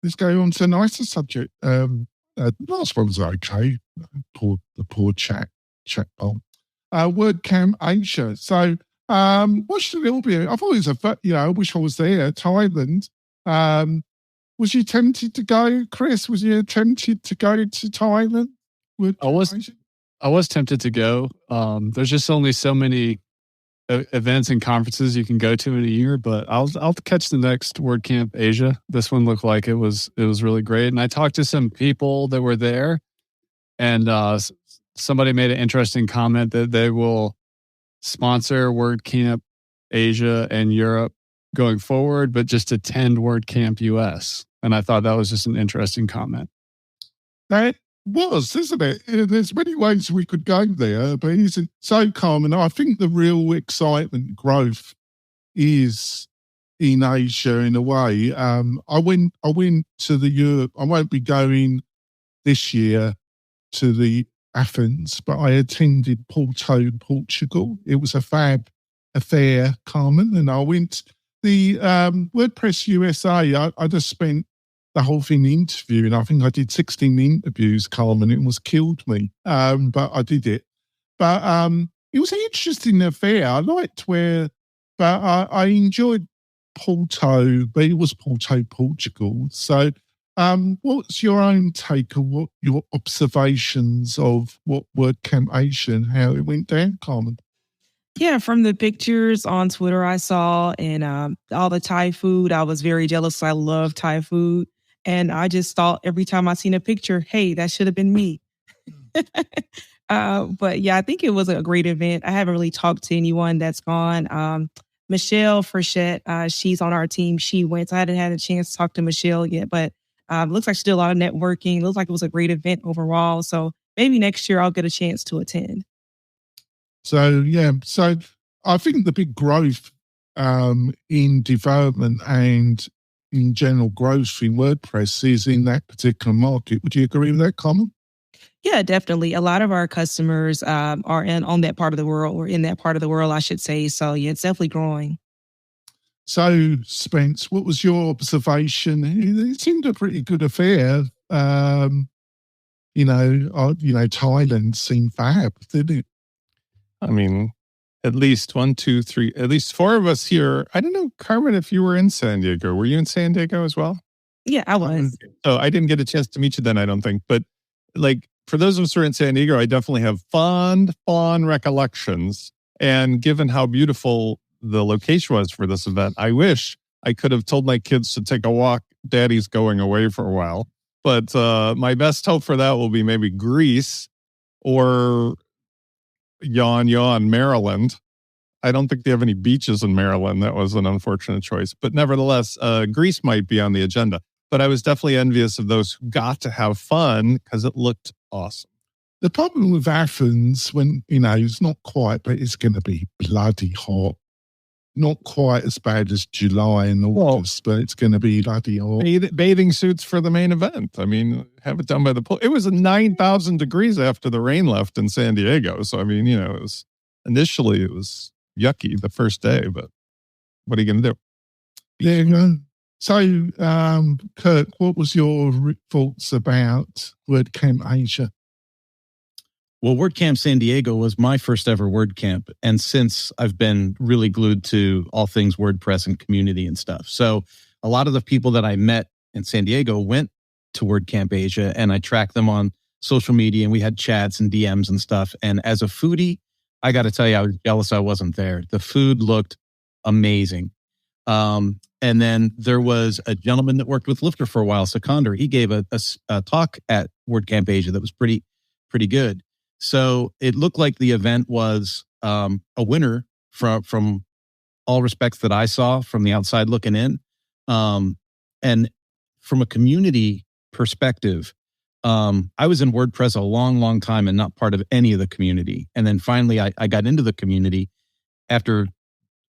Let's go on to a nicer subject. The last one was okay. Poor chatbot. WordCamp Asia. So watched a little bit. I thought it was I wish I was there. Thailand. Was you tempted to go, Chris? Was you tempted to go to Thailand? I was tempted to go. There's just only so many events and conferences you can go to in a year, but I'll catch the next WordCamp Asia. This one looked like it was really great, and I talked to some people that were there, and somebody made an interesting comment that they will sponsor WordCamp Asia and Europe going forward, but just attend WordCamp US. And I thought that was just an interesting comment. That was, isn't it? There's many ways we could go there, but isn't so common. I think the real excitement growth is in Asia in a way. I went to the Europe. I won't be going this year to the Athens, but I attended Porto, Portugal. It was a fab affair, Karmen, and I went the WordPress USA. I just spent the whole thing interviewing. I think I did 16 interviews, Karmen. It almost killed me, but I did it. But it was an interesting affair. I liked I enjoyed Porto, but it was Porto, Portugal. So what's your own take of what your observations of what WordCamp Asia and how it went down, Karmen? Yeah, from the pictures on Twitter I saw and all the Thai food, I was very jealous. I love Thai food. And I just thought every time I seen a picture, hey, that should have been me. But yeah, I think it was a great event. I haven't really talked to anyone that's gone. Michelle Frechette, she's on our team. She went. So I hadn't had a chance to talk to Michelle yet, but looks like she did a lot of networking. Looks like it was a great event overall. So maybe next year I'll get a chance to attend. So, yeah, so I think the big growth in development and in general growth in WordPress is in that particular market. Would you agree with that, Karmen? Yeah, definitely. A lot of our customers are on that part of the world, or in that part of the world, I should say. So, yeah, it's definitely growing. So, Spence, what was your observation? It seemed a pretty good affair. Thailand seemed fab, didn't it? I mean, at least 1, 2, 3, at least 4 of us here. I don't know, Karmen, if you were in San Diego. Were you in San Diego as well? Yeah, I was. So I didn't get a chance to meet you then, I don't think. But like, for those of us who are in San Diego, I definitely have fond recollections. And given how beautiful the location was for this event, I wish I could have told my kids to take a walk. Daddy's going away for a while. But my best hope for that will be maybe Greece or Maryland. I don't think they have any beaches in Maryland. That was an unfortunate choice. But nevertheless, Greece might be on the agenda. But I was definitely envious of those who got to have fun because it looked awesome. The problem with Athens, when, it's not quite, but it's going to be bloody hot. Not quite as bad as July and August, but it's going to be bloody hot. Bathing suits for the main event. I mean, have it done by the pool. It was 9,000 degrees after the rain left in San Diego. So, I mean, it was yucky the first day, but what are you going to do? There you go. So, Kirk, what was your thoughts about WordCamp Asia? Well, WordCamp San Diego was my first ever WordCamp. And since I've been really glued to all things WordPress and community and stuff. So a lot of the people that I met in San Diego went to WordCamp Asia, and I tracked them on social media, and we had chats and DMs and stuff. And as a foodie, I got to tell you, I was jealous I wasn't there. The food looked amazing. And then there was a gentleman that worked with Lifter for a while, Sikander. He gave a talk at WordCamp Asia that was pretty good. So it looked like the event was a winner from all respects that I saw from the outside looking in. And from a community perspective, I was in WordPress a long time and not part of any of the community. And then finally I got into the community after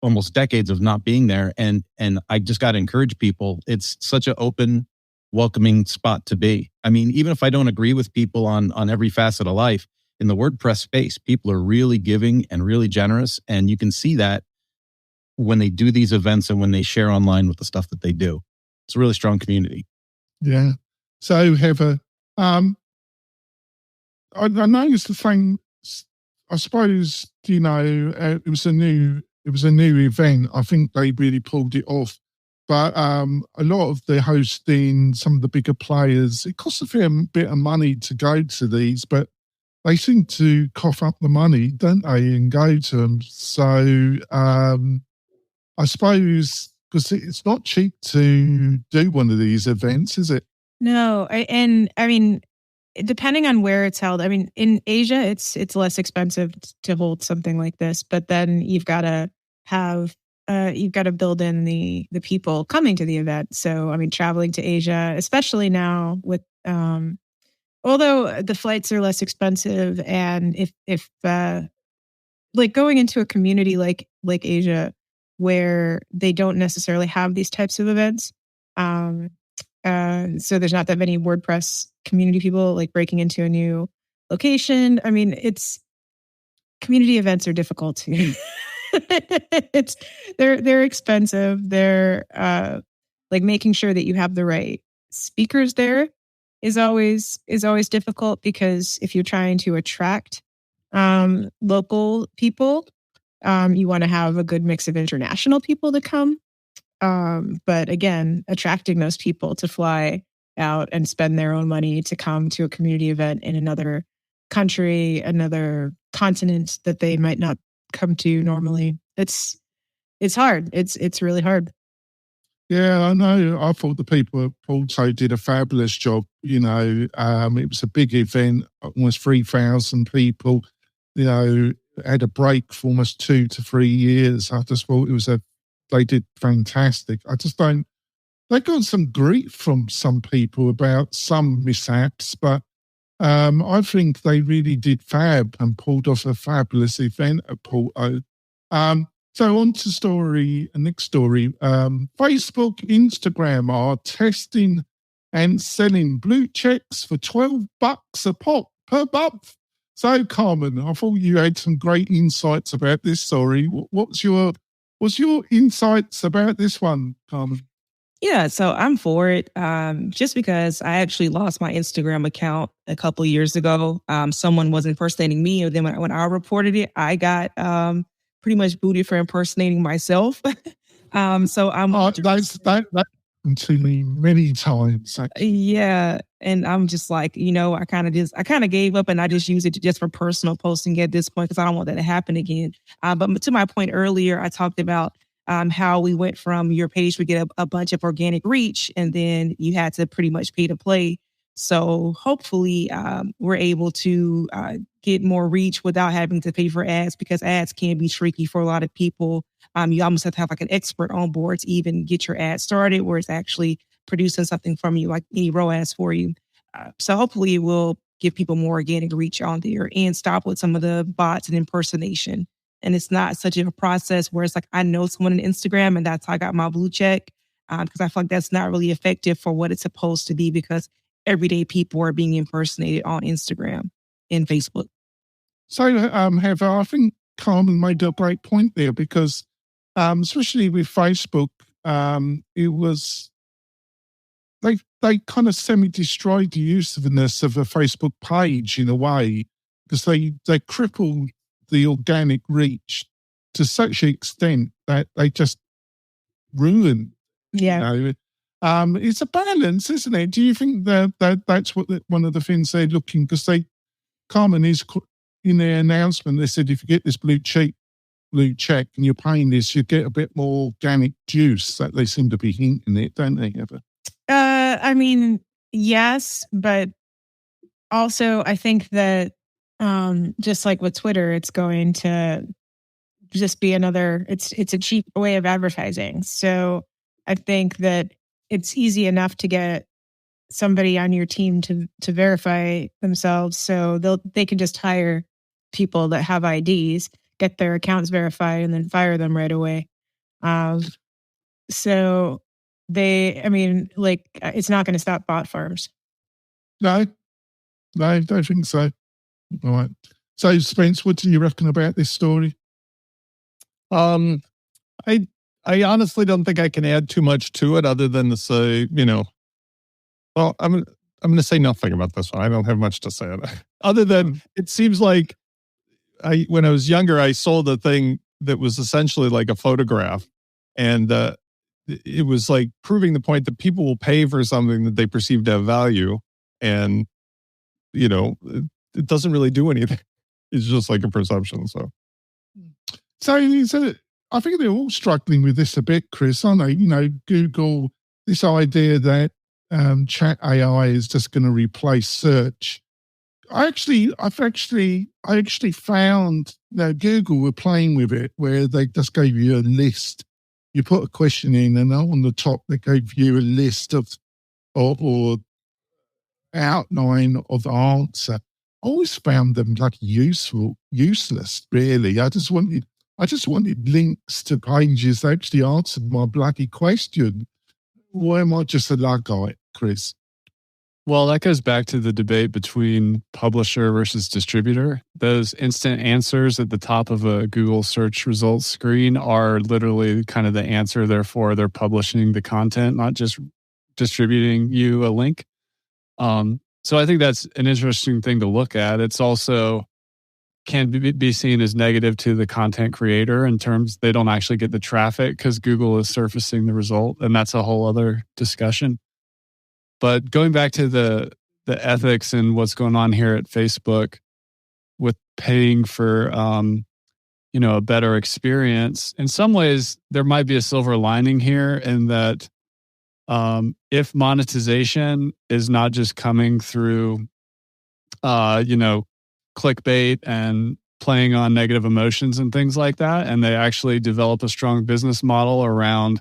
almost decades of not being there. And I just got to encourage people. It's such an open, welcoming spot to be. I mean, even if I don't agree with people on every facet of life, in the WordPress space. People are really giving and really generous. And you can see that when they do these events and when they share online with the stuff that they do. It's a really strong community. Yeah. So Heather, I noticed the thing, I suppose, it was a new event. I think they really pulled it off. But a lot of the hosting, some of the bigger players, it costs a fair bit of money to go to these, but they seem to cough up the money, don't they, and go to them. So I suppose, because it's not cheap to do one of these events, is it? No, I mean, depending on where it's held. I mean, in Asia, it's less expensive to hold something like this, but then you've got to build in the people coming to the event. So, I mean, traveling to Asia, especially now with, although the flights are less expensive, and if like going into a community like Asia, where they don't necessarily have these types of events, so there's not that many WordPress community people like breaking into a new location. I mean, community events are difficult. They're expensive. They're like making sure that you have the right speakers there is always difficult, because if you're trying to attract local people, you want to have a good mix of international people to come. But again, attracting those people to fly out and spend their own money to come to a community event in another country, another continent that they might not come to normally. It's hard. It's really hard. Yeah, I know. I thought the people at Porto did a fabulous job. It was a big event, almost 3,000 people, had a break for almost 2 to 3 years. I just thought they did fantastic. They got some grief from some people about some mishaps, but I think they really did fab and pulled off a fabulous event at Porto. So on to next story. Facebook, Instagram are testing and selling blue checks for $12 a pop per month. So Karmen, I thought you had some great insights about this story. What's your insights about this one, Karmen? Yeah, so I'm for it. Just because I actually lost my Instagram account a couple of years ago. Someone was impersonating me, and then when I reported it, I got pretty much booted for impersonating myself. So I'm that to me many times. Yeah, and I'm just like, I kind of gave up, and I just use it just for personal posting at this point, because I don't want that to happen again. But to my point earlier, I talked about how we went from your page would get a bunch of organic reach, and then you had to pretty much pay to play. So hopefully we're able to get more reach without having to pay for ads, because ads can be tricky for a lot of people. You almost have to have like an expert on board to even get your ad started, where it's actually producing something from you, like any ROAS for you. So hopefully it will give people more organic reach on there and stop with some of the bots and impersonation. And it's not such a process where it's like, I know someone on Instagram and that's how I got my blue check. Because I feel like that's not really effective for what it's supposed to be, because everyday people are being impersonated on Instagram and Facebook. So, Heather, I think Karmen made a great point there, because especially with Facebook, it was they kind of semi-destroyed the usefulness of a Facebook page in a way, because they crippled the organic reach to such an extent that they just ruined. Yeah. It's a balance, isn't it? Do you think that's one of the things they're looking, because Karmen is in their announcement, they said if you get this blue check and you're paying this, you get a bit more organic juice. That they seem to be hinting it, don't they, Heather? I mean, yes, but also I think that just like with Twitter, it's going to just be it's a cheap way of advertising. So I think that it's easy enough to get somebody on your team to verify themselves. So they can just hire people that have IDs, get their accounts verified, and then fire them right away. So it's not going to stop bot farms. No, I don't think so. All right. So, Spence, what do you reckon about this story? I honestly don't think I can add too much to it other than to say, well, I'm going to say nothing about this one. I don't have much to say on it. Other than it seems like when I was younger, I sold a thing that was essentially like a photograph, and it was like proving the point that people will pay for something that they perceive to have value, and it doesn't really do anything. It's just like a perception. So I think they're all struggling with this a bit, Chris, aren't they? Google, this idea that chat AI is just going to replace search. I actually found that Google were playing with it, where they just gave you a list. You put a question in, and on the top they gave you a list of or outline of the answer. I always found them like useless. Really, I just wanted links to pages that actually answered my bloody question. Why am I just a Luddite, Chris? Well, that goes back to the debate between publisher versus distributor. Those instant answers at the top of a Google search results screen are literally kind of the answer. Therefore, they're publishing the content, not just distributing you a link. So I think that's an interesting thing to look at. It's also can be seen as negative to the content creator in terms they don't actually get the traffic because Google is surfacing the result. And that's a whole other discussion. But going back to the ethics and what's going on here at Facebook with paying for, a better experience, in some ways, there might be a silver lining here in that if monetization is not just coming through, clickbait and playing on negative emotions and things like that, and they actually develop a strong business model around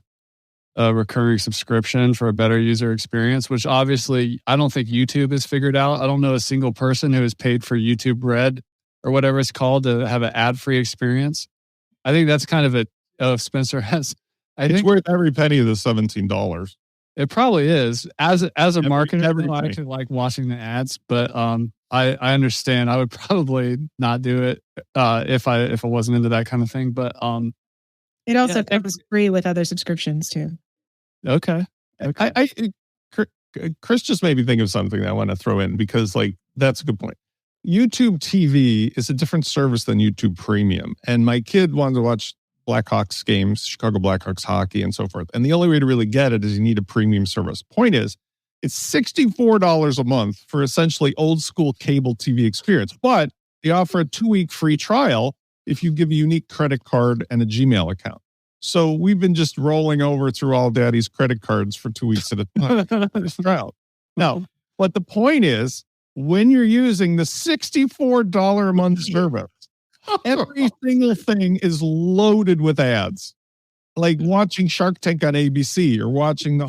a recurring subscription for a better user experience, which obviously I don't think YouTube has figured out. I don't know a single person who has paid for YouTube Red or whatever it's called to have an ad-free experience. I think that's kind of if Spencer has. It's worth every penny of the $17. It probably is. As a marketer, I actually like watching the ads, but I understand. I would probably not do it if I wasn't into that kind of thing. But it also comes free with other subscriptions too. Okay. Chris just made me think of something that I want to throw in because that's a good point. YouTube TV is a different service than YouTube Premium. And my kid wanted to watch Blackhawks games, Chicago Blackhawks hockey and so forth. And the only way to really get it is you need a premium service. Point is, it's $64 a month for essentially old school cable TV experience. But they offer a 2-week free trial if you give a unique credit card and a Gmail account. So we've been just rolling over through all daddy's credit cards for 2 weeks at a time. Trial. Now, but the point is, when you're using the $64 a month service, every single thing is loaded with ads. Like watching Shark Tank on ABC or watching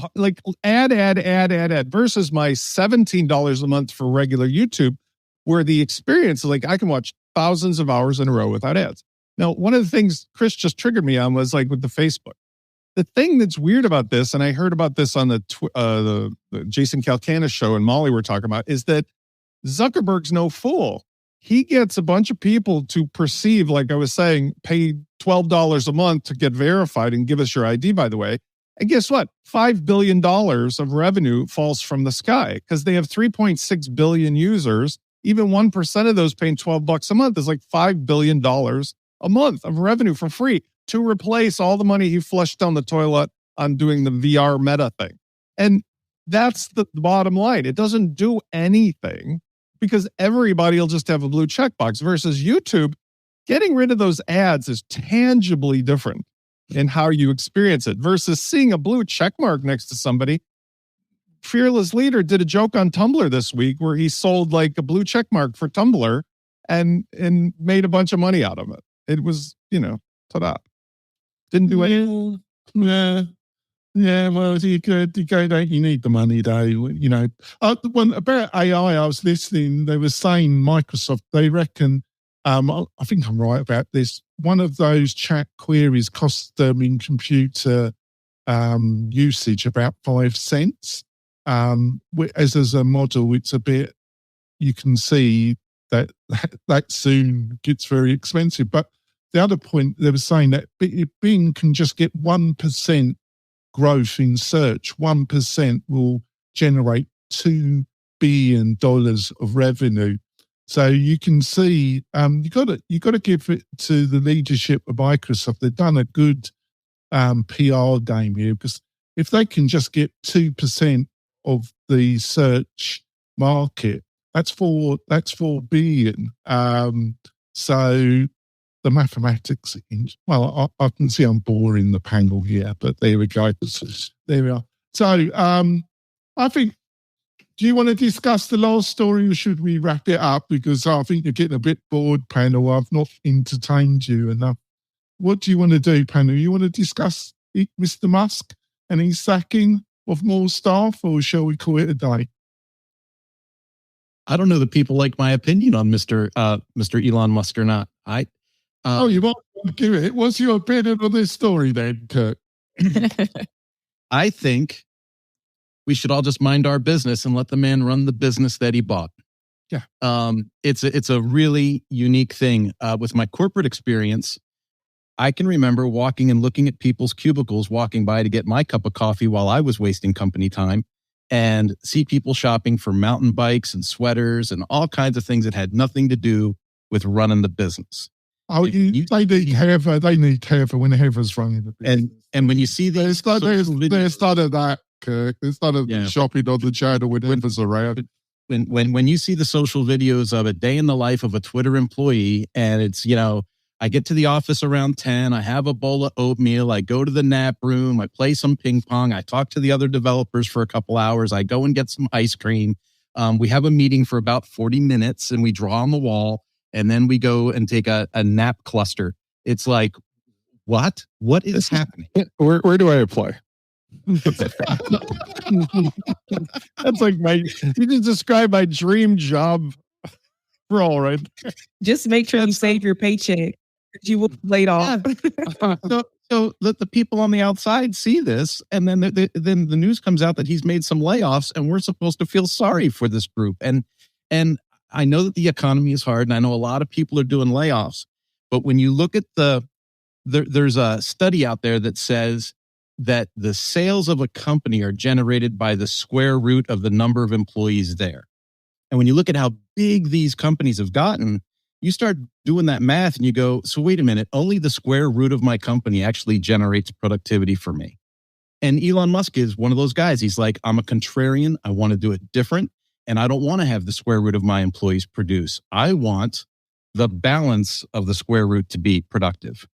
ad versus my $17 a month for regular YouTube, where the experience is I can watch thousands of hours in a row without ads. Now, one of the things Chris just triggered me on was with the Facebook. The thing that's weird about this, and I heard about this on the Jason Calcana show and Molly were talking about, is that Zuckerberg's no fool. He gets a bunch of people to perceive, like I was saying, pay $12 a month to get verified and give us your ID, by the way. And guess what? $5 billion of revenue falls from the sky because they have 3.6 billion users. Even 1% of those paying $12 a month is like $5 billion a month of revenue for free to replace all the money he flushed down the toilet on doing the VR meta thing. And that's the bottom line. It doesn't do anything because everybody will just have a blue checkbox versus YouTube. Getting rid of those ads is tangibly different in how you experience it versus seeing a blue check mark next to somebody. Fearless Leader did a joke on Tumblr this week where he sold a blue check mark for Tumblr and made a bunch of money out of it. It was, ta-da. Didn't do anything. Yeah, well, you need the money, though. About AI, I was listening. They were saying Microsoft, they reckon, I think I'm right about this, one of those chat queries costs them in computer usage about 5 cents. As a model, it's a bit, you can see that soon gets very expensive. But the other point, they were saying that Bing can just get 1% growth in search. 1% will generate $2 billion of revenue. So you can see, you got to give it to the leadership of Microsoft. They've done a good PR game here, because if they can just get 2% of the search market, that's 4 billion. So the mathematics, I can see I'm boring the panel here, but there we go. There we are. So I think, do you want to discuss the last story, or should we wrap it up? Because I think you're getting a bit bored, panel. I've not entertained you enough. What do you want to do, panel? You want to discuss Mr. Musk and his sacking of more staff, or shall we call it a day? I don't know that people like my opinion on Mr. Elon Musk or not. You might want to give it. What's your opinion on this story then, Kirk? I think we should all just mind our business and let the man run the business that he bought. Yeah. It's a really unique thing. With my corporate experience, I can remember walking and looking at people's cubicles, walking by to get my cup of coffee while I was wasting company time, and see people shopping for mountain bikes and sweaters and all kinds of things that had nothing to do with running the business. Oh, they need Heather. They need Heather when Heather's running the business. And when you see these, there's none of that, Kirk. There's none of shopping on the channel when Heather's around. When you see the social videos of a day in the life of a Twitter employee, and it's, I get to the office around 10, I have a bowl of oatmeal, I go to the nap room, I play some ping pong, I talk to the other developers for a couple hours, I go and get some ice cream. We have a meeting for about 40 minutes and we draw on the wall, and then we go and take a nap cluster. It's like, what is happening? Where do I apply? That's like you just described my dream job role, right? Just make sure you save your paycheck. You will be laid off. So the people on the outside see this, and then the news comes out that he's made some layoffs, and we're supposed to feel sorry for this group. And I know that the economy is hard, and I know a lot of people are doing layoffs. But when you look at there's a study out there that says that the sales of a company are generated by the square root of the number of employees there. And when you look at how big these companies have gotten, you start doing that math and you go, so wait a minute, only the square root of my company actually generates productivity for me. And Elon Musk is one of those guys. He's like, I'm a contrarian. I want to do it different. And I don't want to have the square root of my employees produce. I want the balance of the square root to be productive.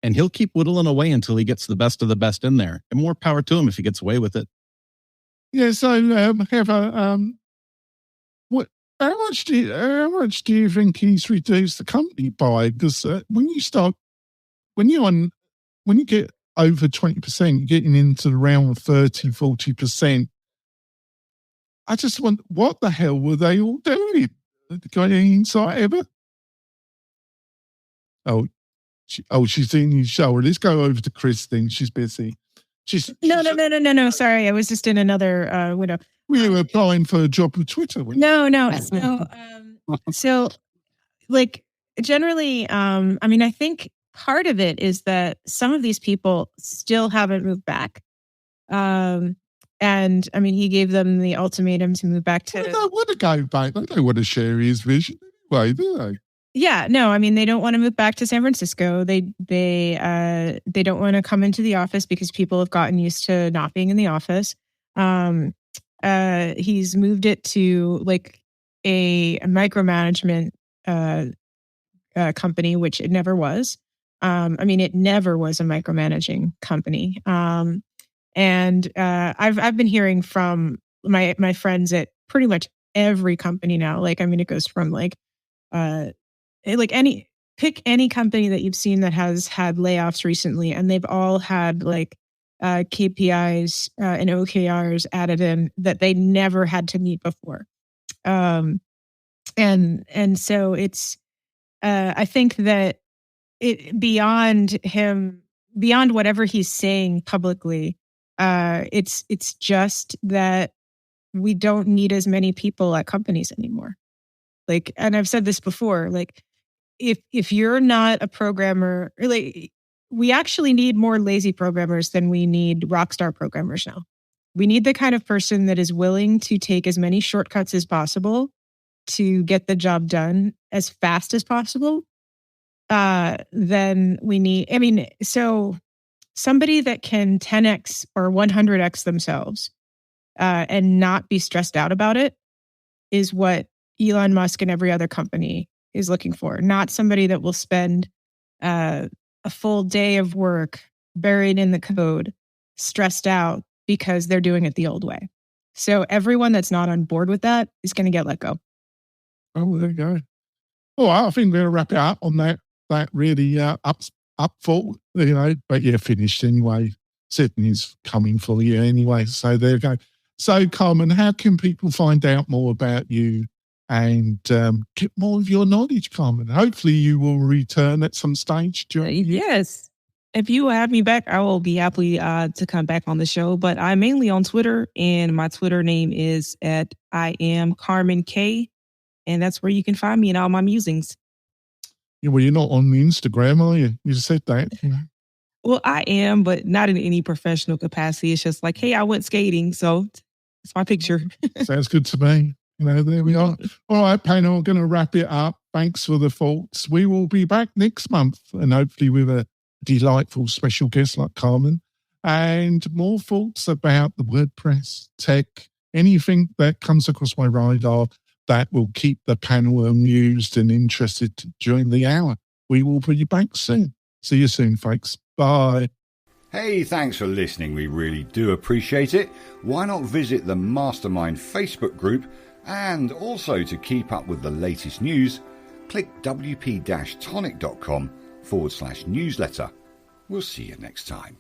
And he'll keep whittling away until he gets the best of the best in there. And more power to him if he gets away with it. Yeah, so Heather, how much do you think he's reduced the company by? Because when you get over 20%, getting into around 30, 40%, I just want, what the hell were they all doing? Got any insight ever? She's in his shower. Let's go over to Christine. She's busy. No. Sorry, I was just in another window. We were applying for a job with Twitter. No. So, like, generally, I think part of it is that some of these people still haven't moved back. And he gave them the ultimatum to move back to. They don't want to go back. They don't want to share his vision anyway, do they? Yeah, no, they don't want to move back to San Francisco. They don't want to come into the office because people have gotten used to not being in the office. He's moved it to like a micromanagement company, which it never was. It never was a micromanaging company. And I've been hearing from my friends at pretty much every company now. It goes from pick any company that you've seen that has had layoffs recently, and they've all had KPIs and OKRs added in that they never had to meet before. And so it's I think that beyond whatever he's saying publicly, it's just that we don't need as many people at companies anymore. Like, and I've said this before, like, if you're not a programmer, like, we actually need more lazy programmers than we need rock star programmers now. We need the kind of person that is willing to take as many shortcuts as possible to get the job done as fast as possible. Then we need, I mean, so somebody that can 10x or 100x themselves and not be stressed out about it is what Elon Musk and every other company is looking for. Not somebody that will spend a full day of work buried in the code, stressed out because they're doing it the old way. So everyone that's not on board with that is going to get let go. Oh, there you go. All right, I think we're going to wrap it up on that really up thought, but you're finished anyway. Sydney's coming for you anyway. So there you go. So, Karmen, how can people find out more about you and get more of your knowledge, Karmen? Hopefully you will return at some stage. Yes. If you have me back, I will be happy to come back on the show. But I'm mainly on Twitter, and my Twitter name is at I am Karmen K, and that's where you can find me and all my musings. Yeah, well, you're not on Instagram, are you? You said that. Well, I am, but not in any professional capacity. It's just like, hey, I went skating, so it's my picture. Sounds good to me. There we are. All right, panel, we're going to wrap it up. Thanks for the thoughts. We will be back next month, and hopefully with a delightful special guest like Karmen, and more thoughts about the WordPress, tech, anything that comes across my radar that will keep the panel amused and interested during the hour. We will be back soon. See you soon, folks. Bye. Hey, thanks for listening. We really do appreciate it. Why not visit the Mastermind Facebook group? And also to keep up with the latest news, click WP-Tonic.com/newsletter. We'll see you next time.